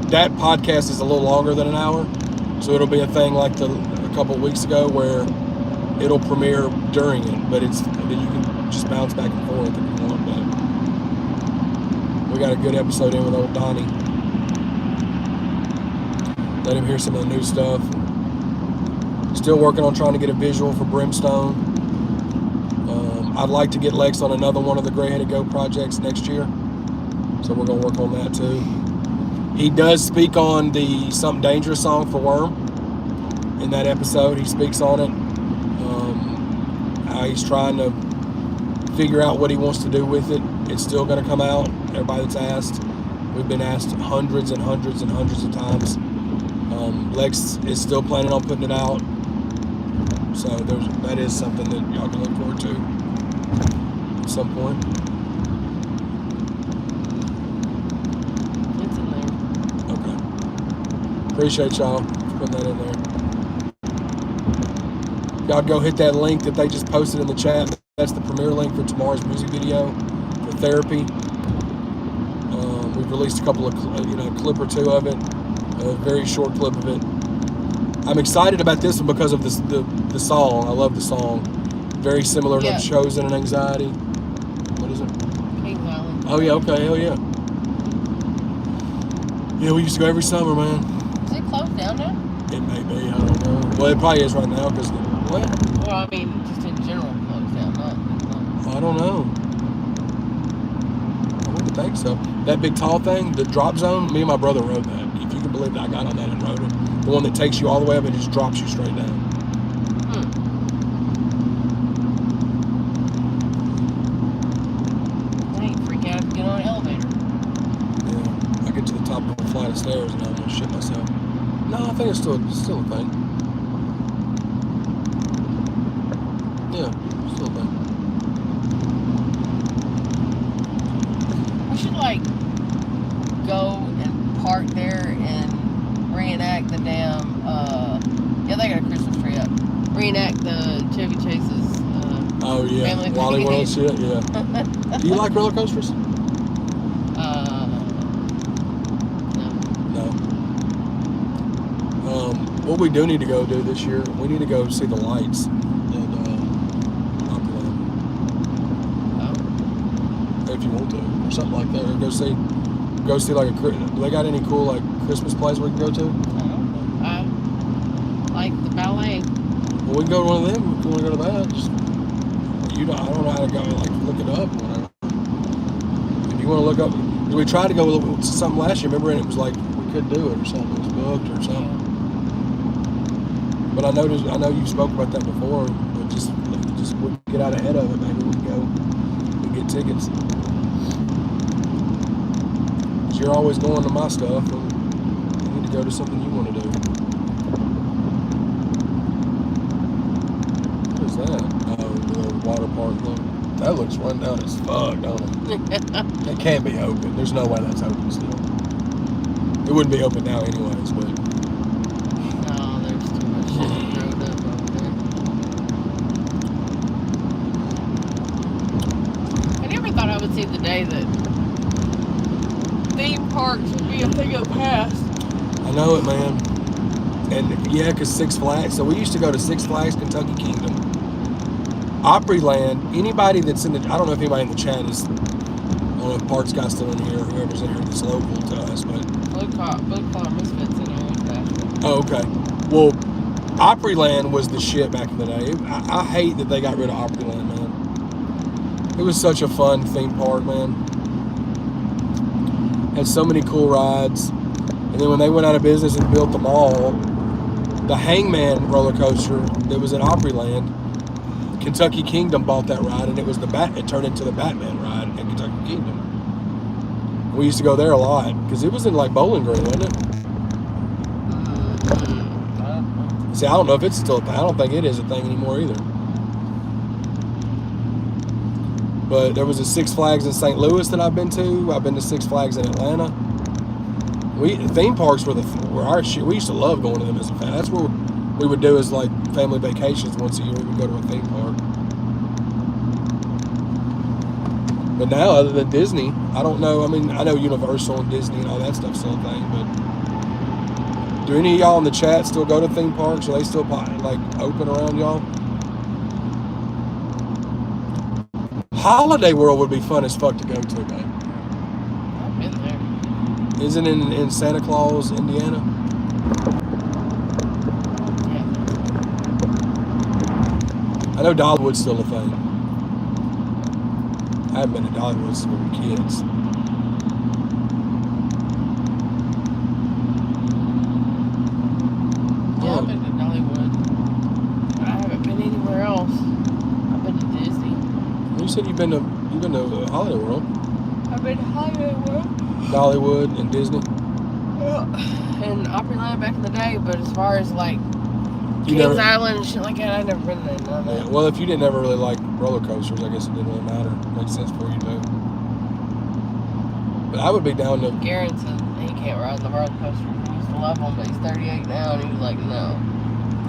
that podcast is a little longer than an hour, so it'll be a thing like a couple of weeks ago where it'll premiere during it, but you can just bounce back and forth if you want. But we got a good episode in with old Donnie. Let him hear some of the new stuff. Still working on trying to get a visual for Brimstone. I'd like to get Lex on another one of the Gray Headed Goat projects next year, so we're gonna work on that too. He does speak on the Something Dangerous song for Worm. In that episode, he speaks on it. How he's trying to figure out what he wants to do with it. It's still going to come out. Everybody that's asked, we've been asked hundreds and hundreds and hundreds of times. Lex is still planning on putting it out. So that is something that y'all can look forward to at some point. It's in there. Okay. Appreciate y'all for putting that in there. Y'all go hit that link that they just posted in the chat. That's the premiere link for tomorrow's music video for Therapy. We've released a couple of, clip or two of it. A very short clip of it. I'm excited about this one because of the song. I love the song. Very similar to Chosen and Anxiety. What is it? King Island. Oh yeah, okay, hell yeah. Yeah, we used to go every summer, man. Is it closed down now? It may be, I don't know. Well, it probably is right now because what? Well, I mean, just in general, closed down, not. I don't know. I wouldn't think so. That big tall thing, the drop zone, me and my brother rode that. If you can believe that, I got on that and rode it. The one that takes you all the way up and just drops you straight down. I ain't freak out if you get on an elevator. Yeah, I get to the top of a flight of stairs and I almost shit myself. No, I think it's still a thing. Yeah, still a thing. We should go and park there and reenact the damn. They got a Christmas tree up. Reenact the Chevy Chase's. Oh yeah, Family Wally thing. World shit. Yeah. Do you like roller coasters? No. No. What we do need to go do this year, we need to go see the lights in Opryland. Oh. If you want to, or something like that, or go see like do they got any cool like Christmas plays we can go to? I don't know. Like the ballet. Well, we can go to one of them. If you want to go to that, just I don't know how to go look it up or whatever. If you want to look up, we tried to go to something last year, remember, and it was like we couldn't do it or something. It was booked or something. But I know you spoke about that before. But just we'll get out ahead of it. Maybe we can go and get tickets. Because you're always going to my stuff, and you need to go to something you want to do. What is that? Oh, the water park thing. That looks run down as fuck, don't it? It can't be open. There's no way that's open still. It wouldn't be open now anyways, but. No, there's too much shit growing up over there. I never thought I would see the day that theme parks would be a thing of the past. I know it, man. And yeah, because Six Flags. So we used to go to Six Flags, Kentucky Kingdom. Opryland, anybody that's in the, I don't know if anybody in the chat is, I don't know if Parks guy's still in here, or whoever's in here that's local to us, but. Blue Collar Misfits in here. Oh, okay. Well, Opryland was the shit back in the day. I hate that they got rid of Opryland, man. It was such a fun theme park, man. Had so many cool rides. And then when they went out of business and built the mall, the Hangman roller coaster that was at Opryland, Kentucky Kingdom bought that ride, and it turned into the Batman ride at Kentucky Kingdom. We used to go there a lot because it was in like Bowling Green, wasn't it? See, I don't know if it's still a thing. I don't think it is a thing anymore either. But there was a Six Flags in St. Louis that I've been to. I've been to Six Flags in Atlanta. Theme parks were our shit. We used to love going to them as a family. That's where we would do as like family vacations once a year. We would go to a theme park. But now, other than Disney, I don't know. I mean, I know Universal and Disney and all that stuff's still a thing, but do any of y'all in the chat still go to theme parks? Are they still like open around y'all? Holiday World would be fun as fuck to go to, man. I've been there. Isn't it in Santa Claus, Indiana? Yeah. I know Dollywood's still a thing. I haven't been to Dollywood since we were kids. said you've been to Holiday World. I've been to Hollywood World. Dollywood and Disney. And Opryland back in the day, but as far as like You Kings never, Island and shit like that, I've never been there. None of yeah, that. well, if you didn't ever really like roller coasters, I guess it didn't really matter. Makes sense for you too. But I would be down to. Garen said he can't ride the roller coaster. He used to love them, but he's 38 now, and he was like, no.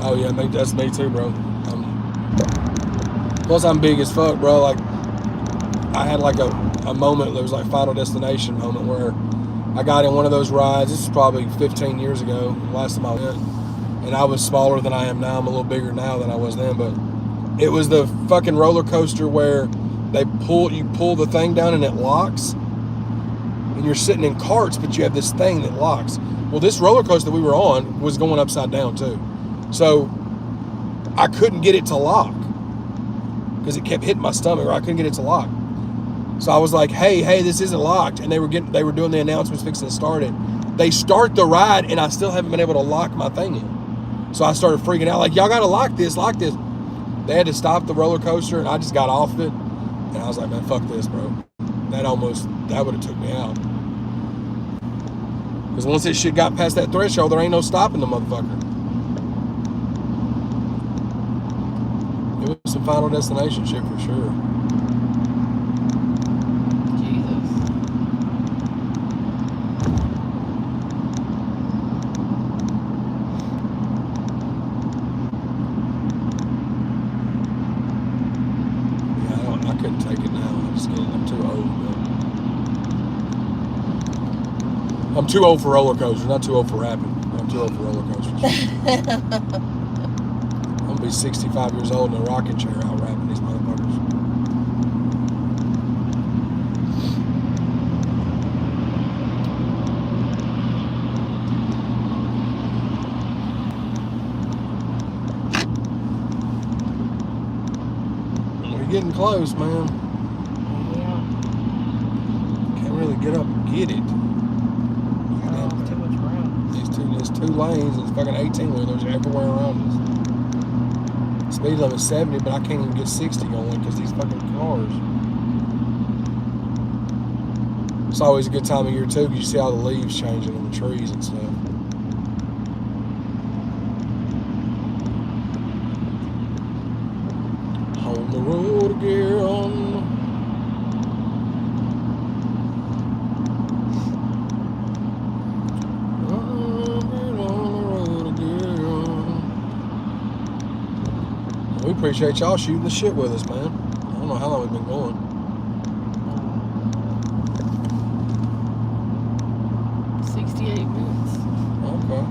Oh yeah, that's me too, bro. Plus, I'm big as fuck, bro. Like, I had like a moment. There was like Final Destination moment where I got in one of those rides. This is probably 15 years ago. Last time I went. And I was smaller than I am now. I'm a little bigger now than I was then, but it was the fucking roller coaster where you pull the thing down and it locks, and you're sitting in carts, but you have this thing that locks. Well, this roller coaster that we were on was going upside down too, so I couldn't get it to lock because it kept hitting my stomach, or I couldn't get it to lock. So I was like, hey, this isn't locked, and they were doing the announcements fixing to start it. They start the ride, and I still haven't been able to lock my thing in. So I started freaking out, like, y'all gotta lock this. They had to stop the roller coaster, and I just got off it, and I was like, man, fuck this, bro. That would have took me out. Because once this shit got past that threshold, there ain't no stopping the motherfucker. It was some Final Destination shit for sure. I'm too old for roller coasters, not too old for rapping. I'm too old for roller coasters. I'm gonna be 65 years old in a rocking chair out rapping these motherfuckers. We're getting close, man. Yeah. Can't really get up and get it. There's two lanes, it's fucking 18-wheelers everywhere around us. Speed limit 70, but I can't even get 60 going because these fucking cars. It's always a good time of year too because you see all the leaves changing on the trees and stuff. On the road again. We appreciate y'all shooting the shit with us, man. I don't know how long we've been going. 68 minutes. Okay.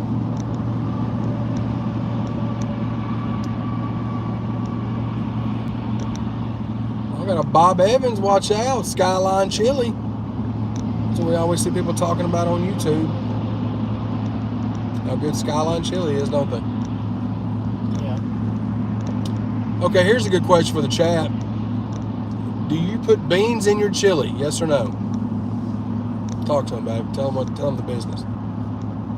I got a Bob Evans, watch out, Skyline Chili. That's what we always see people talking about on YouTube. How good Skyline Chili is, don't they? Okay, here's a good question for the chat. Do you put beans in your chili? Yes or no? Talk to them, babe. Tell them the business.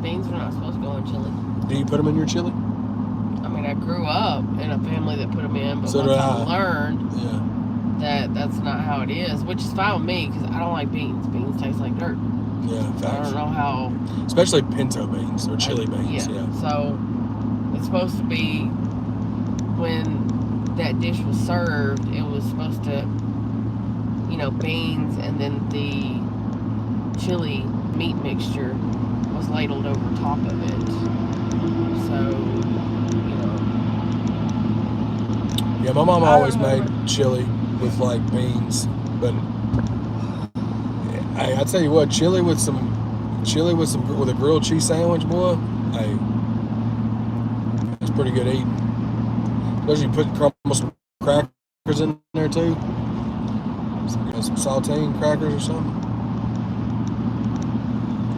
Beans are not supposed to go in chili. Do you put them in your chili? I mean, I grew up in a family that put them in, but So once did I I. learned Yeah. that's not how it is, which is fine with me because I don't like beans. Beans taste like dirt. Yeah, I facts. don't know how. Especially pinto beans or chili beans. Yeah. So it's supposed to be when that dish was served, it was supposed to, beans and then the chili meat mixture was ladled over top of it. So, Yeah, my mom always made chili with like beans, but I tell you what, chili with a grilled cheese sandwich, boy. Hey, that's pretty good eating. Especially you put some crackers in there too. Some saltine crackers or something.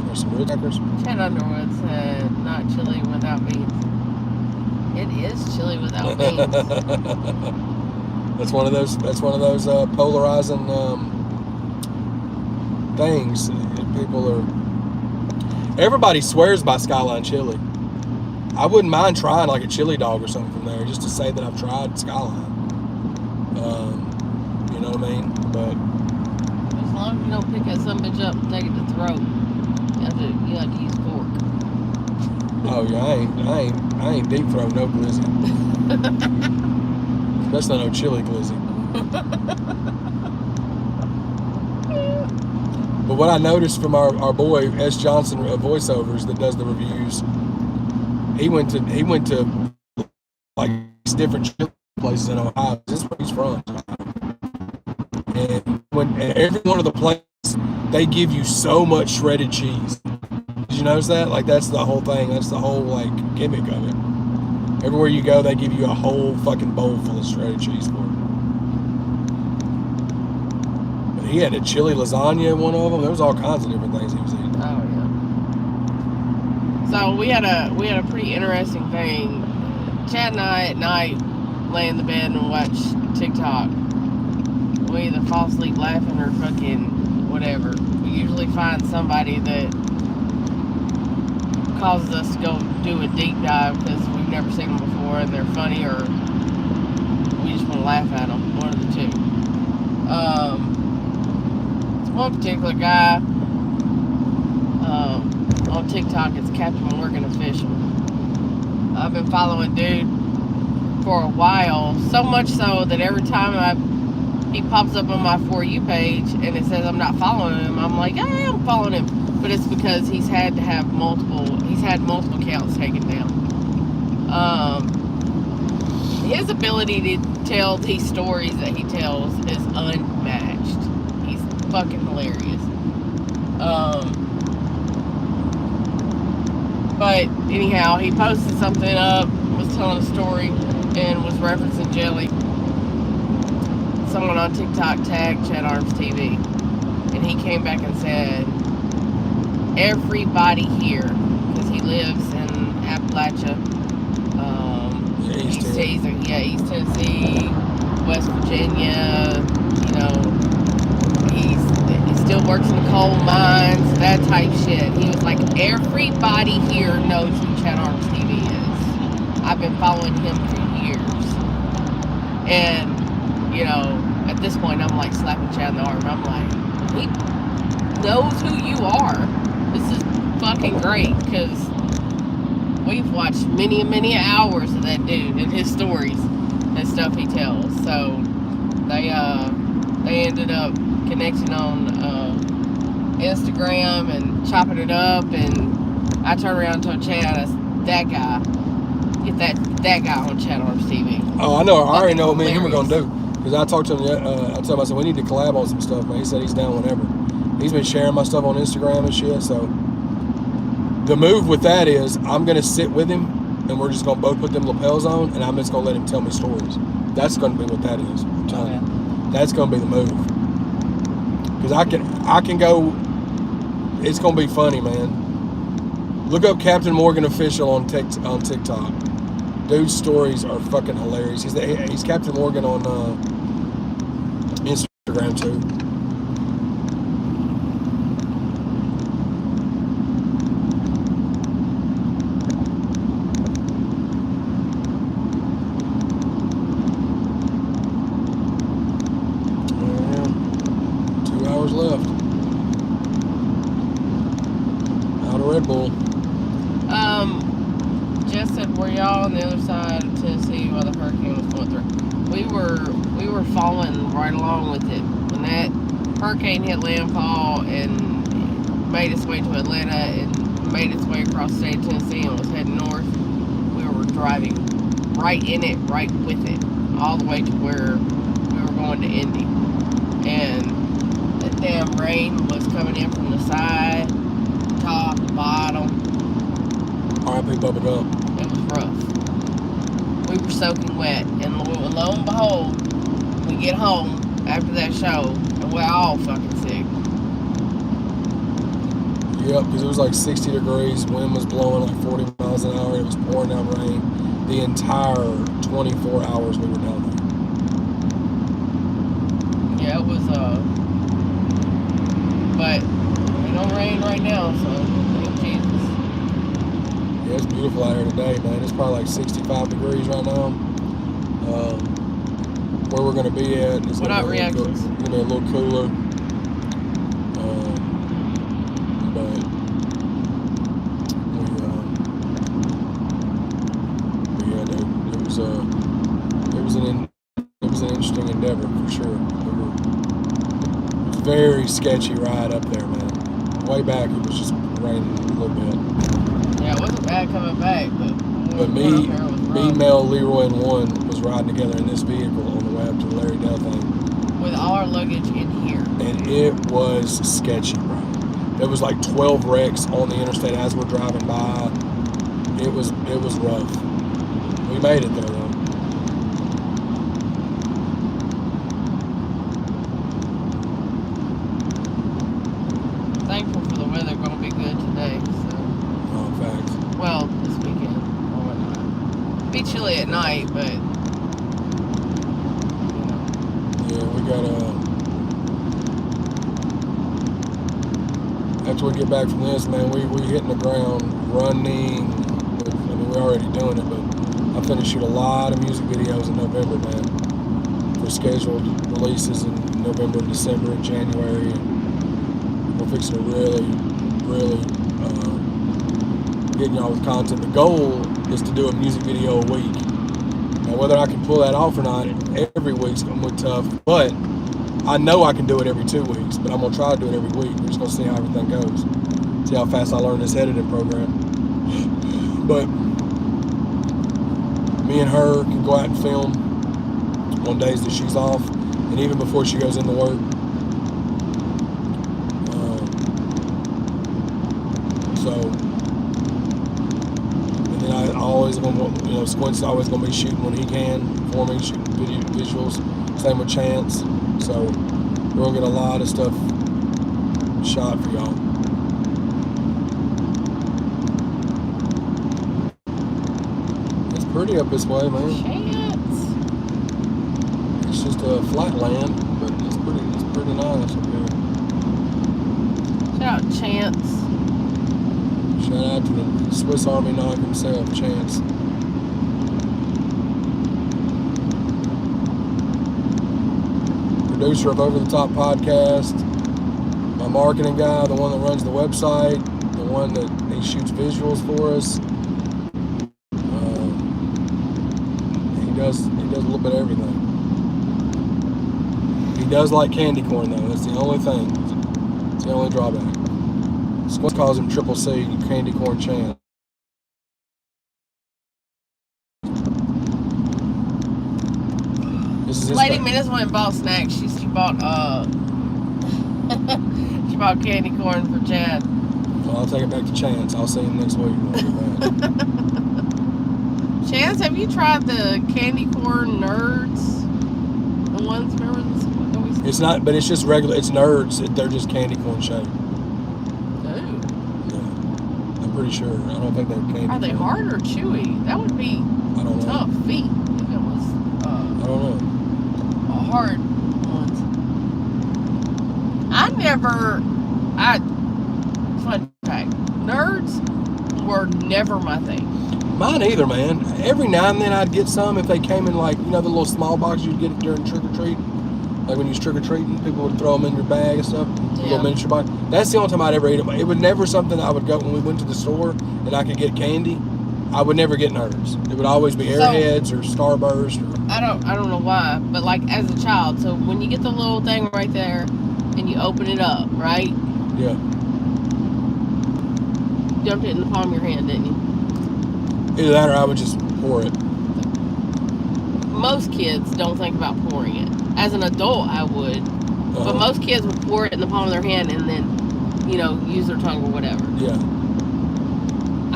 Or some real crackers. Chad Underwood said, not chili without beans. It is chili without beans. That's one of those polarizing things. Everybody swears by Skyline Chili. I wouldn't mind trying like a chili dog or something from there, just to say that I've tried Skyline. know what I mean? But as long as you don't pick that son of a bitch up and take it to the throat, you have to use fork. oh yeah, I ain't deep throat no glizzy. Especially no chili glizzy. But what I noticed from our boy S. Johnson voiceovers that does the reviews, he went to like different places in Ohio. This is where he's from. And every one of the places, they give you so much shredded cheese. Did you notice that? Like, that's the whole thing. That's the whole, like, gimmick of it. Everywhere you go, they give you a whole fucking bowl full of shredded cheese for it. But he had a chili lasagna in one of them. There was all kinds of different things he was eating. Oh yeah. So we had a pretty interesting thing. Chad and I at night lay in the bed and watch TikTok. We either fall asleep laughing or fucking whatever. We usually find somebody that causes us to go do a deep dive because we've never seen them before and they're funny, or we just want to laugh at them. One of the two. One particular guy on TikTok, it's Captain Morgan Official. I've been following dude for a while, so much so that every time he pops up on my For You page and it says I'm not following him, I'm like, I am following him. But it's because he's had multiple accounts taken down. His ability to tell these stories that he tells is unmatched. He's fucking hilarious. But anyhow, he posted something up, was telling a story, and was referencing jelly. Someone on TikTok tagged ChadArmesTV, and he came back and said, everybody here, because he lives in Appalachia, East Tennessee, West Virginia, you know, he still works in the coal mines, that type shit. He was like, everybody here knows who ChadArmesTV is. I've been following him for years. And, you know, at this point, I'm like slapping Chad in the arm. I'm like, he knows who you are. This is fucking great, because we've watched many hours of that dude and his stories and stuff he tells. So they ended up connecting on Instagram and chopping it up, and I turned around and told Chad, that guy, get that guy on ChadArmesTV. Oh, I know. I already know what me and him are going to do. Because I talked to him, I told him, I said, we need to collab on some stuff, man. He said he's down whenever. He's been sharing my stuff on Instagram and shit, so the move with that is I'm going to sit with him, and we're just going to both put them lapels on, and I'm just going to let him tell me stories. That's going to be what that is. I'm telling you. That's going to be the move. Because I can go, it's going to be funny, man. Look up Captain Morgan Official on TikTok. Dude's stories are fucking hilarious. He's Captain Morgan on Instagram too. Yeah, 2 hours left. Out of Red Bull. Jess said, were y'all on the other side of Tennessee while the hurricane was going through? We were following right along with it. When that hurricane hit landfall and made its way to Atlanta and made its way across the state of Tennessee and was heading north, we were driving right in it, right with it, all the way to where we were going to Indy. And the damn rain was coming in from the side, top, bottom. R.I.P. Bubba Dub. It was rough. We were soaking wet, and lo and behold, we get home after that show, and we're all fucking sick. Yep, because it was like 60 degrees, wind was blowing like 40 miles an hour, it was pouring down rain the entire 24 hours we were down there. Yeah, it was, but it don't rain right now, so thank Jesus. Yeah, it's beautiful out here today, man. It's probably like 65 degrees right now. where we're gonna be at. It's What up, reactions? Gonna be a little cooler. But yeah, dude, it was an interesting endeavor for sure. It was a very sketchy ride up there, man. Way back, it was just raining a little bit. Yeah, it wasn't bad coming back, but me, Mel, Leroy, and one was riding together in this vehicle on the way up to the Larry Dell thing. With all our luggage in here. And it was sketcy, bro. There was like 12 wrecks on the interstate as we're driving by. It was rough. We made it there though. Thankful for the weather, gonna be good today. So. Oh, facts. Well, this weekend or whatnot. Be chilly at night, but you know. Yeah, we got after we get back from this, man, we hitting the ground running. I mean, we're already doing it, but I'm finna shoot a lot of music videos in November, man. For scheduled releases in November, December, and January. And we're fixing to really getting y'all with content. The goal is to do a music video a week. Now, whether I can pull that off or not, every week's gonna be tough. But I know I can do it every 2 weeks. But I'm gonna try to do it every week. We're just gonna see how everything goes. See how fast I learn this editing program. But me and her can go out and film on days that she's off, and even before she goes into work. And then I always gonna, Squint's always gonna be shooting when he can for me, shooting video visuals. Same with Chance. So we're gonna get a lot of stuff shot for y'all. It's pretty up this way, man. Chance. It's just a flat land, but it's pretty nice up here. Shout out Chance. Shout out to the Swiss Army knife himself, Chance. Producer of Over the Top Podcast. My marketing guy, the one that runs the website, the one that he shoots visuals for us. He does a little bit of everything. He does like candy corn though. That's the only thing. It's the only drawback. Squint calls him Triple C, Candy Corn Chance. This is his Lady thing. Minutes went and bought snacks. She bought she bought candy corn for Chad. Well, I'll take it back to Chance. I'll see him next week. Chance, have you tried the candy corn nerds? The ones, remember this? It's not, but it's just regular. It's nerds. They're just candy corn shaped. Pretty sure. I don't think they're candy. Are they hard or chewy? That would be tough feet if it was I don't know. A hard ones. Fun fact, nerds were never my thing. Mine either, man. Every now and then I'd get some if they came in like, the little small box you'd get during trick-or-treat. Like when you was trick-or-treating, people would throw them in your bag and stuff. Yeah. A little miniature box. That's the only time I'd ever eat them. It was never something I would go when we went to the store and I could get candy. I would never get nerds. It would always be Airheads or Starburst. I don't know why, but like as a child, so when you get the little thing right there and you open it up, right? Yeah. You dumped it in the palm of your hand, didn't you? Either that or I would just pour it. Most kids don't think about pouring it. As an adult, I would. But most kids would pour it in the palm of their hand and then, use their tongue or whatever. Yeah.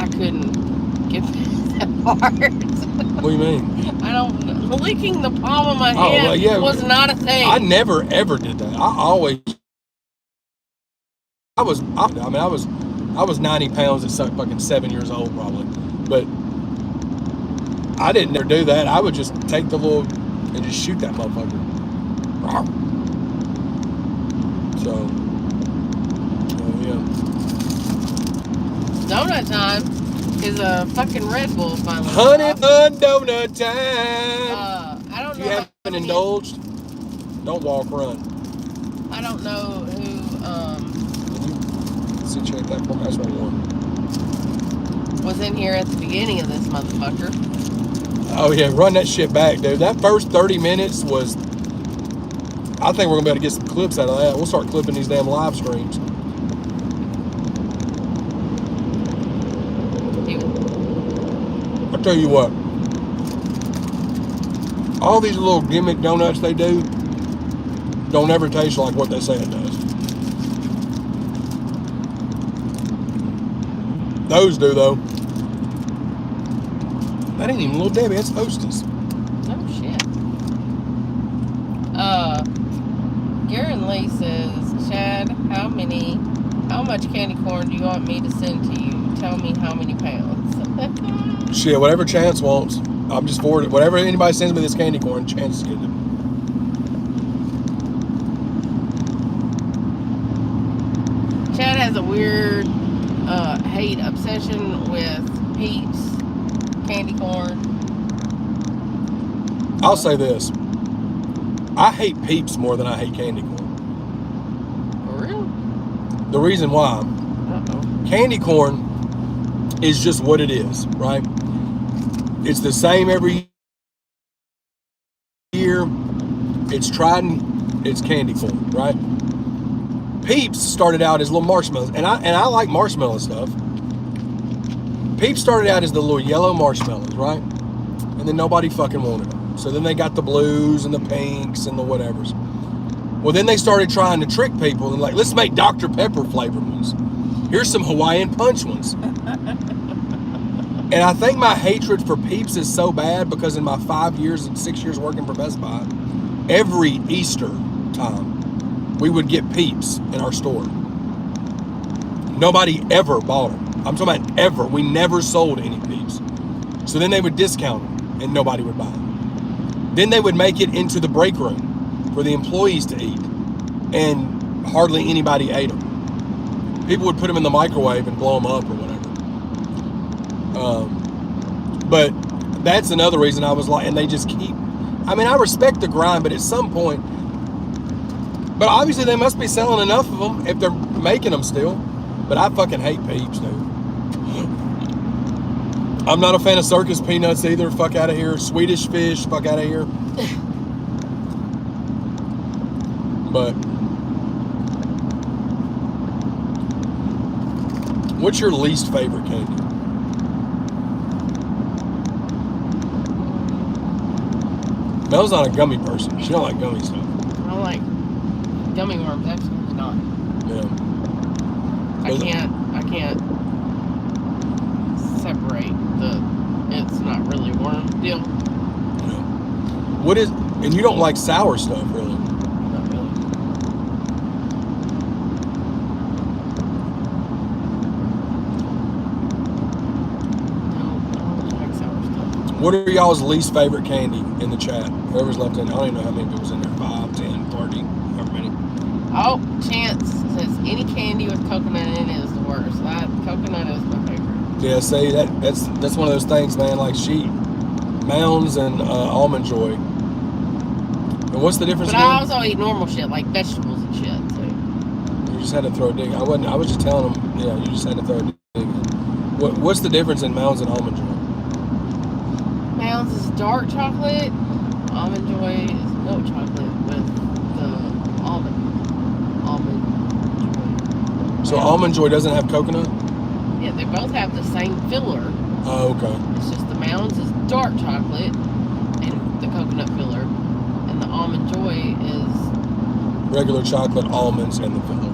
I couldn't get that part. What do you mean? I don't know. Licking the palm of my hand was not a thing. I never, ever did that. I was 90 pounds at fucking 7 years old probably. But I didn't ever do that. I would just take the little and just shoot that motherfucker. So, yeah. Donut time is a fucking Red Bull finally. Honey bun donut time. I don't know. indulged, don't walk, run. I don't know who. See, check that for me. That's what I want. Was in here at the beginning of this motherfucker. Oh yeah, run that shit back, dude. That first 30 minutes was. I think we're gonna be able to get some clips out of that. We'll start clipping these damn live streams. I'll tell you what. All these little gimmick donuts they do don't ever taste like what they say it does. Those do, though. That ain't even Little Debbie, that's Hostess. Oh, shit. Garen Lee says, Chad, how much candy corn do you want me to send to you? Tell me how many pounds. Shit, whatever Chance wants. I'm just for it. Whatever anybody sends me this candy corn, Chance is getting it. Chad has a weird hate obsession with Peeps candy corn. I'll say this. I hate Peeps more than I hate candy corn. For real? The reason why, candy corn is just what it is, right? It's the same every year. It's Trident, it's candy corn, right? Peeps started out as little marshmallows, and I like marshmallow stuff. Peeps started out as the little yellow marshmallows, right? And then nobody fucking wanted them. So then they got the blues and the pinks and the whatevers. Well, then they started trying to trick people and like, let's make Dr. Pepper flavored ones. Here's some Hawaiian Punch ones. And I think my hatred for Peeps is so bad because in my 5 years and 6 years working for Best Buy, every Easter time, we would get Peeps in our store. Nobody ever bought them. I'm talking about ever. We never sold any Peeps. So then they would discount them and nobody would buy them. Then they would make it into the break room for the employees to eat. And hardly anybody ate them. People would put them in the microwave and blow them up or whatever. But that's another reason I was like, and they just keep, I mean, I respect the grind, but at some point, but obviously they must be selling enough of them if they're making them still. But I fucking hate Peeps, dude. I'm not a fan of circus peanuts either. Fuck out of here. Swedish fish, fuck out of here. But what's your least favorite candy? Mel's not a gummy person. She don't like gummy stuff. I don't like gummy worms. Absolutely not. Yeah. I can't separate it's not really worm deal. Yeah. What is, and you don't like sour stuff, really? Not really. No, I don't like sour stuff. What are y'all's least favorite candy in the chat? Whoever's left in, I don't even know how many people's in there. 5, 10, 30, however many. Oh, Chance says any candy with coconut in it is the worst. Coconut is my favorite. Yeah, see, that's one of those things, man, like Mounds and Almond Joy. And what's the difference? But I also eat normal shit, like vegetables and shit, too. You just had to throw a dig. I was just telling them, yeah, you just had to throw a dig in. What's the difference in Mounds and Almond Joy? Mounds is dark chocolate. Almond Joy is milk chocolate with the almond joy. So Almond Joy doesn't have coconut? Yeah, they both have the same filler. Oh, okay. It's just the Mounds is dark chocolate and the coconut filler, and the Almond Joy is regular chocolate, almonds, and the filler.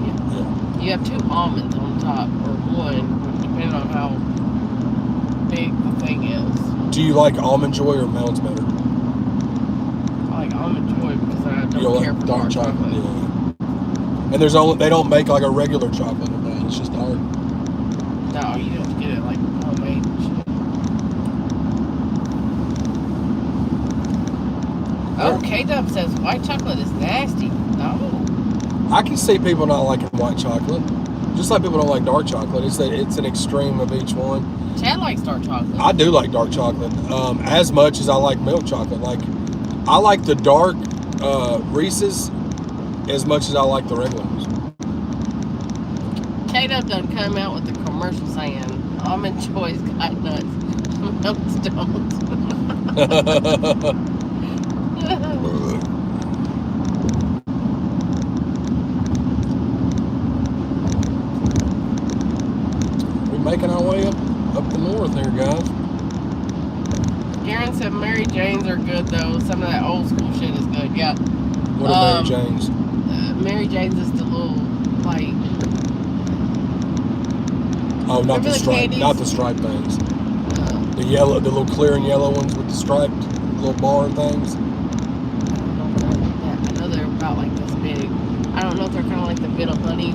Yeah. You have 2 almonds on top, or one, depending on how big the thing is. Do you like Almond Joy or Mounds better? I like Almond Joy because I don't care like for dark chocolate. Yeah. And they don't make like a regular chocolate of that. It's just dark. No, you don't get it like homemade and shit. Oh, K-Dub says white chocolate is nasty. No. I can see people not liking white chocolate. Just like people don't like dark chocolate. It's an extreme of each one. Chad likes dark chocolate. I do like dark chocolate. As much as I like milk chocolate. Like I like the dark Reese's as much as I like the regular ones. Kato done come out with the commercial saying, almond joys got nuts. Milks don't. We're making our way up the north here, guys. Karen said Mary Jane's are good though. Some of that old school shit is good. Yeah. What are Mary Jane's? Mary Jane's is the little like. Oh, not the stripe, not the stripe things. The yellow, the little clear and yellow ones with the striped little bar things. I know they're about like this big. I don't know if they're kind of like the bit of honey,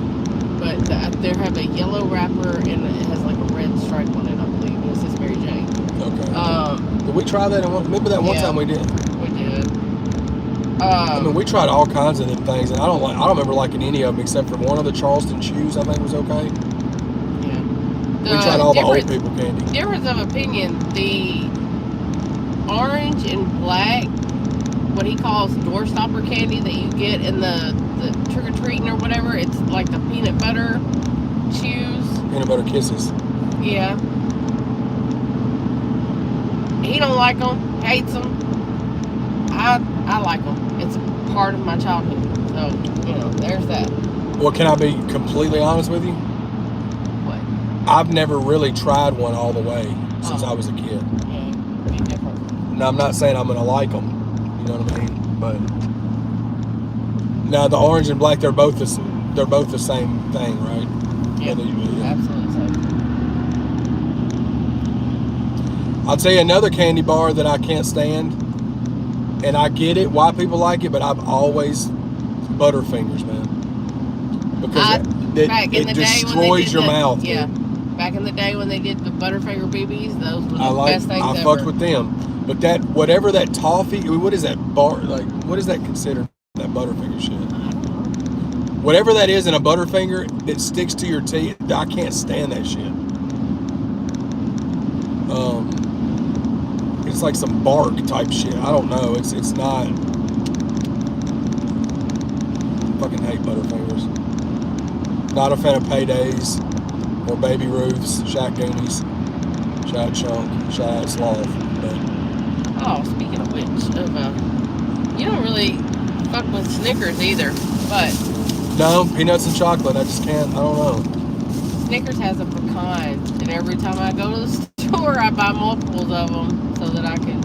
but they have a yellow wrapper and it has like a red stripe on it. I believe it says Mary Jane. Okay. Did we try that? Remember that one time we did? We did. I mean, we tried all kinds of them things, and I don't remember liking any of them except for one of the Charleston chews. I think was okay. We tried all the old people candy. Difference of opinion, the orange and black, what he calls door stopper candy that you get in the trick-or-treating or whatever, it's like the peanut butter chews. Peanut butter kisses. Yeah. He don't like them, hates them. I like them. It's part of my childhood. So, there's that. Well, can I be completely honest with you? I've never really tried one all the way since I was a kid. Yeah, be different. Now, I'm not saying I'm going to like them, you know what I mean? But now the orange and black, they're both the same thing, right? Yeah, absolutely same. I'll tell you another candy bar that I can't stand, and I get it why people like it, but I've always Butterfingers, man, because it destroys your mouth. Yeah. Dude. Back in the day when they did the Butterfinger BBs, those were the best things ever. I fucked with them. But that, whatever that toffee, what is that bar, like, what is that considered, that Butterfinger shit? Whatever that is in a Butterfinger, it sticks to your teeth. I can't stand that shit. It's like some bark type shit. I don't know. It's not. I fucking hate Butterfingers. Not a fan of Paydays. Or Baby Ruths, Shaq Goonies, Shaq Chunk, Shaq Sloth. But speaking of which, you don't really fuck with Snickers either, but... No, peanuts and chocolate, I just can't, I don't know. Snickers has a pecan, and every time I go to the store, I buy multiples of them so that I can...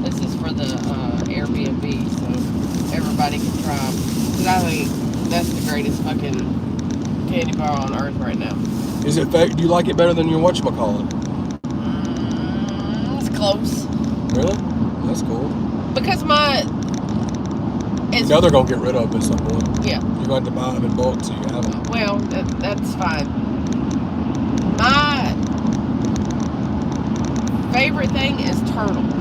This is for the Airbnb, so everybody can try them. Because I think... That's the greatest fucking candy bar on earth right now. Is it fake? Do you like it better than your whatchamacallit? It's close. Really? That's cool. Because now they're going to get rid of them at some point. Yeah. You're going to buy them in bulk so you have them. Well, that's fine. My favorite thing is turtles.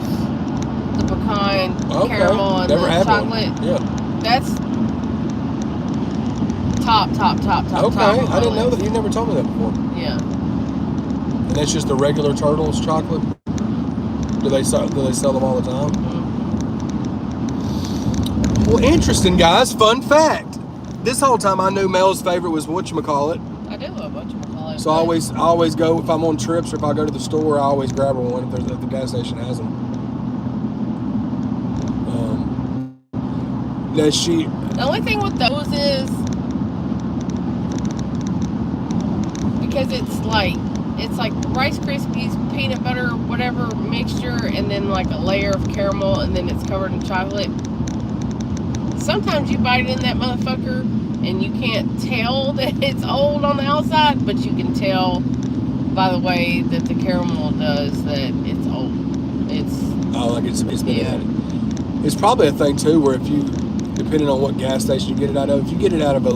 The pecan, caramel, and never the had chocolate. One. Yeah. That's top. Okay, I didn't know that. You never told me that before. Yeah. And that's just the regular turtles chocolate? Do they sell them all the time? Mm-hmm. Well, interesting, guys. Fun fact. This whole time I knew Mel's favorite was whatchamacallit. I do love whatchamacallit. So I always go, if I'm on trips or if I go to the store, I always grab her one if the gas station has them. The only thing with those is because it's like Rice Krispies, peanut butter, whatever mixture, and then like a layer of caramel, and then it's covered in chocolate. Sometimes you bite in that motherfucker and you can't tell that it's old on the outside, but you can tell by the way that the caramel does that it's old. It's been added. It's probably a thing too where if you, depending on what gas station you get it out of, if you get it out of a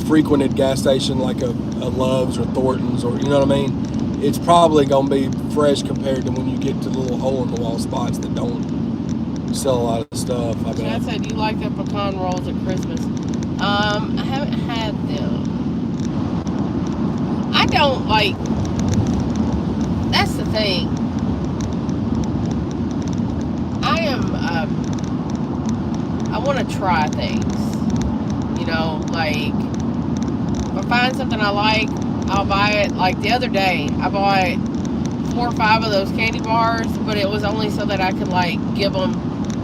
frequented gas station like a Love's or Thornton's, or you know what I mean, it's probably gonna be fresh compared to when you get to the little hole in the wall spots that don't sell a lot of stuff. Chad said you like the pecan rolls at Christmas. I haven't had them. I don't like. That's the thing. I want to try things. You know, like if I find something I like, I'll buy it. Like the other day, I bought 4 or 5 of those candy bars, but it was only so that I could like give them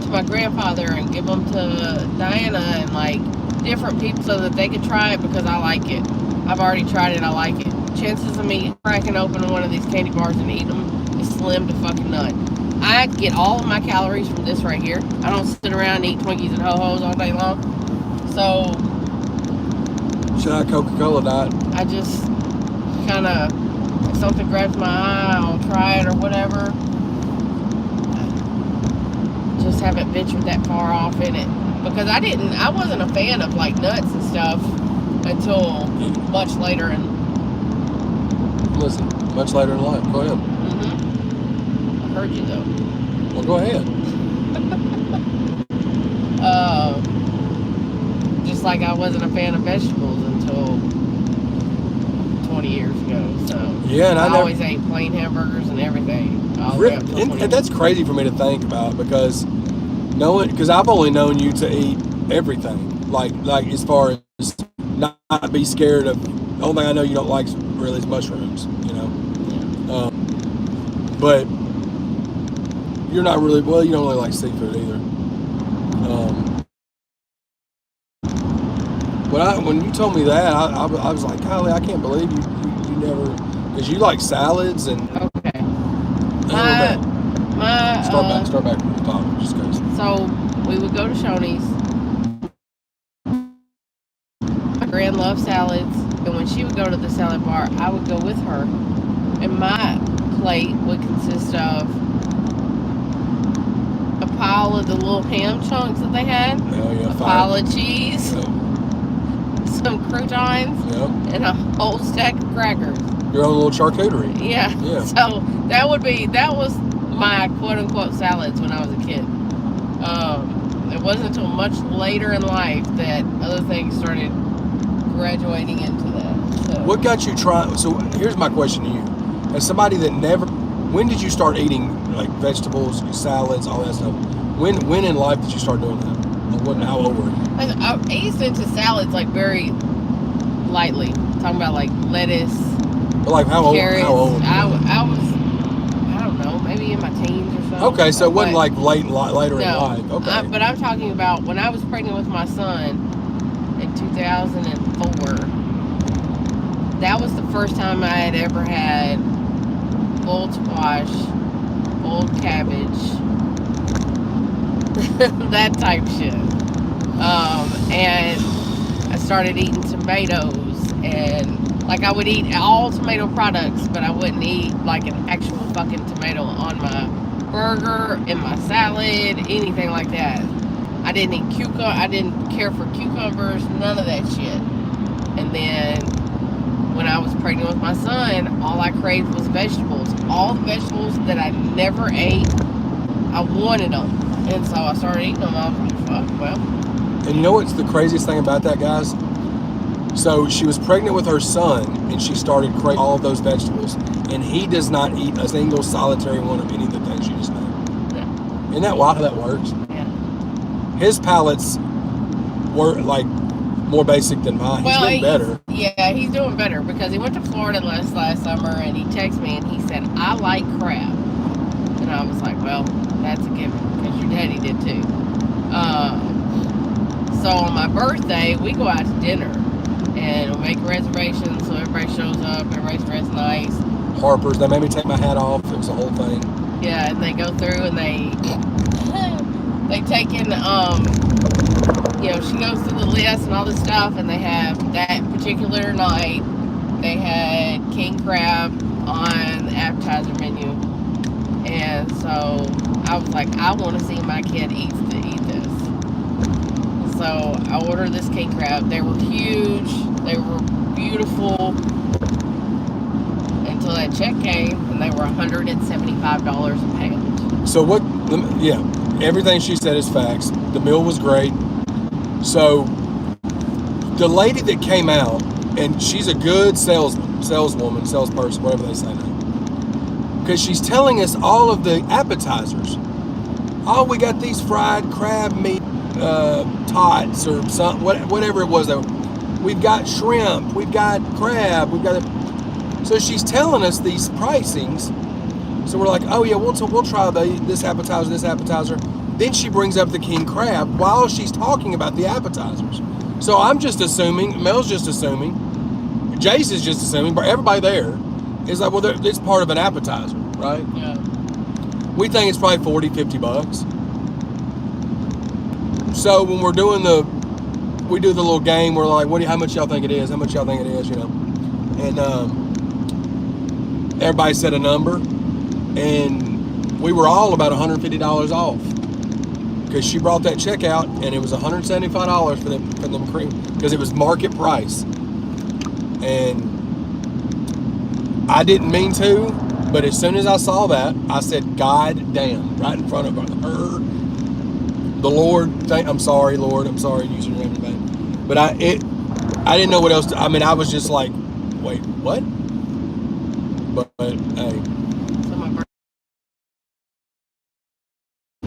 to my grandfather and give them to Diana and like different people so that they could try it because I like it. I've already tried it. I like it. Chances of me cracking open one of these candy bars and eating them is slim to fucking none. I get all of my calories from this right here. I don't sit around and eat Twinkies and Ho-Hos all day long. So should I Coca-Cola diet? I just kind of, if something grabs my eye, I'll try it or whatever. Just haven't ventured that far off in it because I wasn't a fan of like nuts and stuff until much later in. Listen, much later in life. Go ahead. I heard you though. Well, go ahead. Just like I wasn't a fan of vegetables until 20 years ago. So yeah, and I always ate plain hamburgers and everything. And that's crazy for me to think about because I've only known you to eat everything. Like as far as not be scared of. The only thing I know you don't like really is mushrooms. You know. Yeah. But you're not really, well, you don't really like seafood either. When you told me that, I was like, Kylie, I can't believe you never, because you like salads and. Okay. Start back from the top, just goes. So we would go to Shoney's. My grand loves salads, and when she would go to the salad bar, I would go with her, and my plate would consist of a pile of the little ham chunks that they had, a pile of cheese, some croutons, and a whole stack of crackers. Your own little charcuterie. Yeah. So that was my quote-unquote salads when I was a kid. It wasn't until much later in life that other things started graduating into that. So. What got you trying? So here's my question to you. As somebody that never, when did you start eating like vegetables, salads, all that stuff? When in life did you start doing that? How old were you? I eased into salads like very lightly. Talking about like lettuce. But like how carrots. old? I was, I don't know, maybe in my teens or something. Okay, so it wasn't like later in life. Okay. But I'm talking about when I was pregnant with my son in 2004. That was the first time I had ever had boiled squash, boiled cabbage, that type shit. And I started eating tomatoes, and like I would eat all tomato products, but I wouldn't eat like an actual fucking tomato on my burger, in my salad, anything like that. I didn't eat I didn't care for cucumbers, none of that shit. And then when I was pregnant with my son, all I craved was vegetables. All the vegetables that I never ate, I wanted them. And so I started eating them. I was like, fuck, well. And you know what's the craziest thing about that, guys? So she was pregnant with her son, and she started craving all of those vegetables. And he does not eat a single solitary one of any of the things you just named. Yeah. Isn't that wild how that works? Yeah. His palates were like more basic than mine. He's getting better. Yeah, he's doing better because he went to Florida last summer, and he texted me and he said, I like crab. And I was like, well, that's a given because your daddy did too. So on my birthday, we go out to dinner and we make reservations so everybody shows up, everybody's dressed nice. Harper's, they made me take my hat off. It was a whole thing. Yeah, and they go through and they take in, she goes through the list and all this stuff, and they have that particular night, they had king crab on the appetizer menu. And so I was like, I want to see my kid eat this. So I ordered this king crab. They were huge. They were beautiful. Until that check came, and they were $175 a pound. So what? Yeah, everything she said is facts. The meal was great. So the lady that came out, and she's a good salesperson, whatever they say now, because she's telling us all of the appetizers. oh, we got these fried crab meat tots or something, whatever it was though. We've got shrimp, we've got crab, we've got. So she's telling us these pricings. So we're like, oh yeah, we'll try this appetizer. Then she brings up the king crab while she's talking about the appetizers. So I'm just assuming, Mel's just assuming, Jace is just assuming, but everybody there is like, well, it's part of an appetizer, right? Yeah. We think it's probably 40, 50 bucks. So when we're doing we do the little game, we're like, how much y'all think it is? How much y'all think it is, you know? And everybody said a number, and we were all about $150 off. Because she brought that check out, and it was $175 for them cream, because it was market price. And I didn't mean to, but as soon as I saw that, I said, God damn, right in front of her. The Lord, I'm sorry, Lord, I'm sorry, use your name in vain. But I didn't know what else I was just like, wait, what? But hey. So my birthday.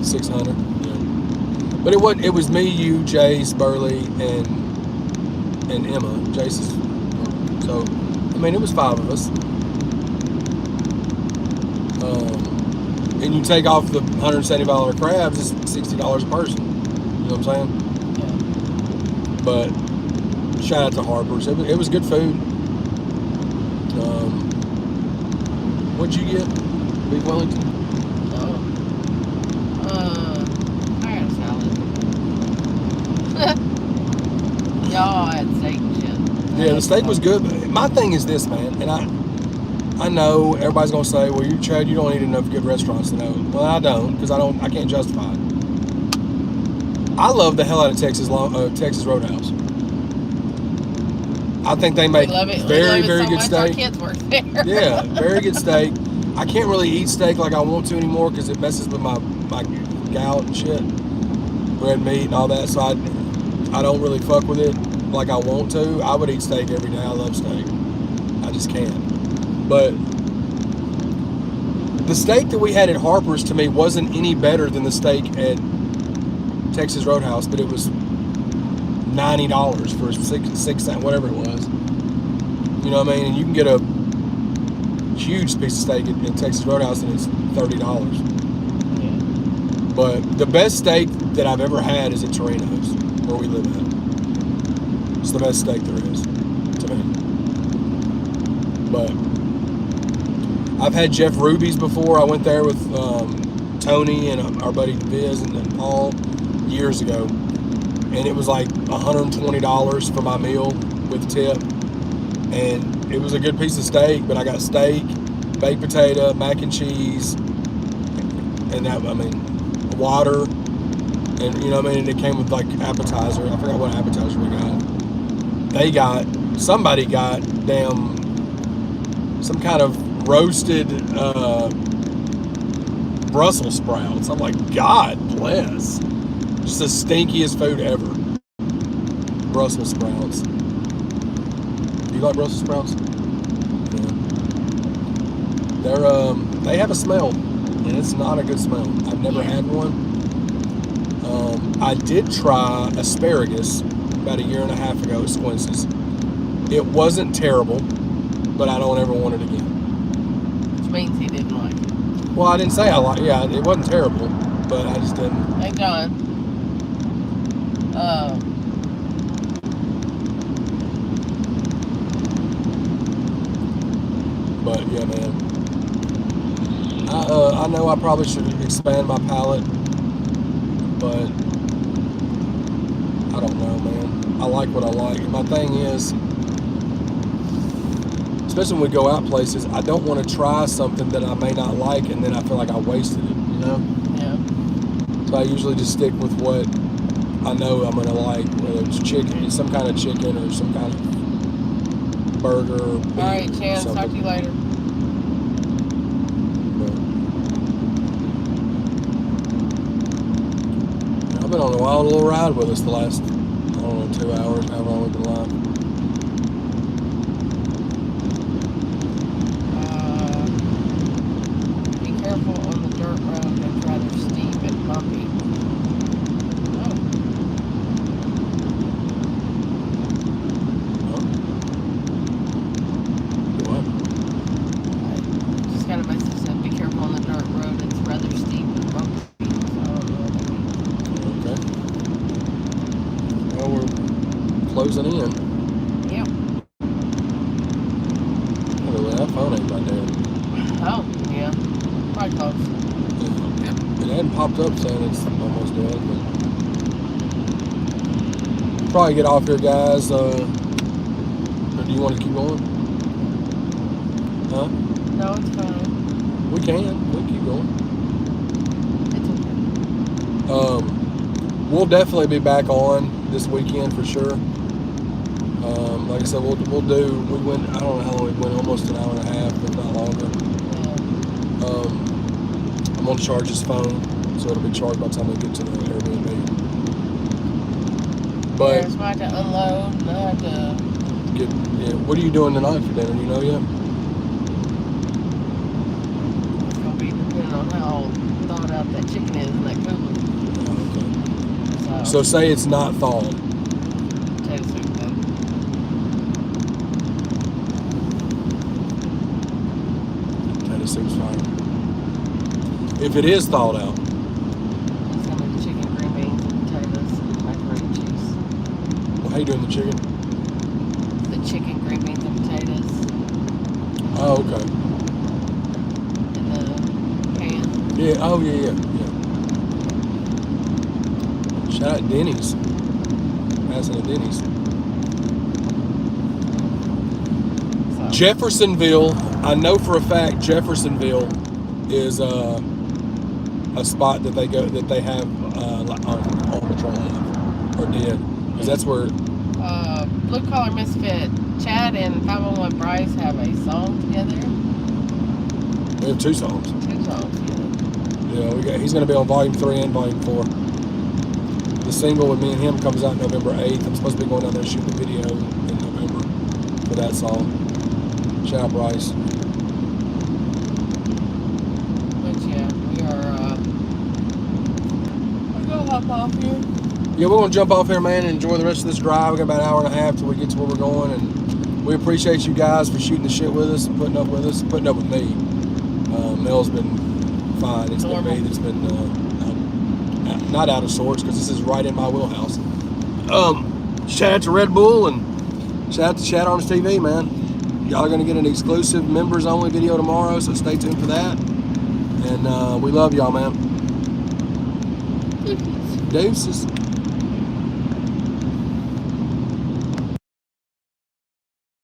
600, yeah. But it was me, you, Jace, Burley, and Emma. Jace is, so, it was 5 of us. And you take off the $170 crabs, it's $60 a person. You know what I'm saying? Yeah. But shout out to Harper's. It was good food. What'd you get? Beef Wellington? I had a salad. Y'all had steak and shit. Yeah, the steak was good. My thing is this, man, and I know everybody's gonna say, well, Chad, you don't eat enough good restaurants to know. Well, I don't, because I can't justify it. I love the hell out of Texas Roadhouse. I think they make very good steak. Our kids work there. Yeah, very good steak. I can't really eat steak like I want to anymore because it messes with my gout and shit, red meat and all that. So I don't really fuck with it like I want to. I would eat steak every day. I love steak. I just can't. But the steak that we had at Harper's, to me, wasn't any better than the steak at Texas Roadhouse, but it was $90 for six cent, whatever it was. You know what I mean? And you can get a huge piece of steak at Texas Roadhouse, and it's $30. Yeah. But the best steak that I've ever had is at Torino's, where we live at. It's the best steak there is, to me. But I've had Jeff Ruby's before. I went there with Tony and our buddy Viz and Paul years ago, and it was like $120 for my meal with tip, and it was a good piece of steak. But I got steak, baked potato, mac and cheese, and water, and you know what I mean. And it came with like appetizer. I forgot what appetizer we got. Somebody got some kind of roasted Brussels sprouts. I'm like, God bless. Just the stinkiest food ever. Brussels sprouts. Do you like Brussels sprouts? Yeah. They have a smell, and it's not a good smell. I've never had one. I did try asparagus about 1.5 years ago at Squincy's. It wasn't terrible, but I don't ever want it again. Which means he didn't like it. Well, I didn't say I like it. Yeah, it wasn't terrible, but I just didn't. Hey, John. But yeah, man. I know I probably should expand my palate, but I don't know, man. I like what I like. My thing is, especially when we go out places, I don't want to try something that I may not like, and then I feel like I wasted it, you know? Yeah. So I usually just stick with what I know I'm going to like, whether it's chicken, some kind of chicken, or some kind of burger. Or beef. All right, Chance, talk to you later. I've been on a wild little ride with us the last, 2 hours, however long we've been live. Be careful on the dirt road. It's rather steep and bumpy. phone ain't right there. Oh, yeah. Probably close. It hadn't popped up saying it's almost dead, but probably get off here, guys. Or do you want to keep going? Huh? No, it's fine. We can. We'll keep going. It's okay. We'll definitely be back on this weekend for sure. Like I said, we went, I don't know how long we went, almost an hour and a half, if not longer. Yeah. I'm going to charge his phone, so it'll be charged by the time we get to the Airbnb. But yeah, so I have to unload, and I have to... what are you doing tonight for dinner? Do you know yet? It's going to be depending on how thawed out that chicken is in that cooler. Okay. So say it's not thawed. Potato soup, though. Potato soup's fine. If it is thawed out. It's going to be the chicken, green beans, and potatoes, and macaroni and cheese. Well, how you doing the chicken? The chicken, green beans, and potatoes Oh, okay. in the pan. Yeah, oh yeah. Shout out Denny's. Passing at Denny's. So, Jeffersonville, I know for a fact Jeffersonville is a spot that they have on patrol of, or did, because that's where Blue Collar Misfit, Chad and 501 Bryce have a song together. we have 2 songs. 2 songs together. Yeah, he's going to be on Volume 3 and Volume 4. The single with me and him comes out November 8th. I'm supposed to be going down there shooting a video in November for that song. Shout out Bryce. But yeah, we are we're gonna hop off here. Yeah, we're going to jump off here, man, and enjoy the rest of this drive. We got about an hour and a half till we get to where we're going, and we appreciate you guys for shooting the shit with us and putting up with us, putting up with me. Mel's been fine. It's been me that's been not out of sorts, because this is right in my wheelhouse. Shout out to Red Bull and shout out to ChadArmesTV, man. Y'all are going to get an exclusive members only video tomorrow, so stay tuned for that. And we love y'all, man. Deuces.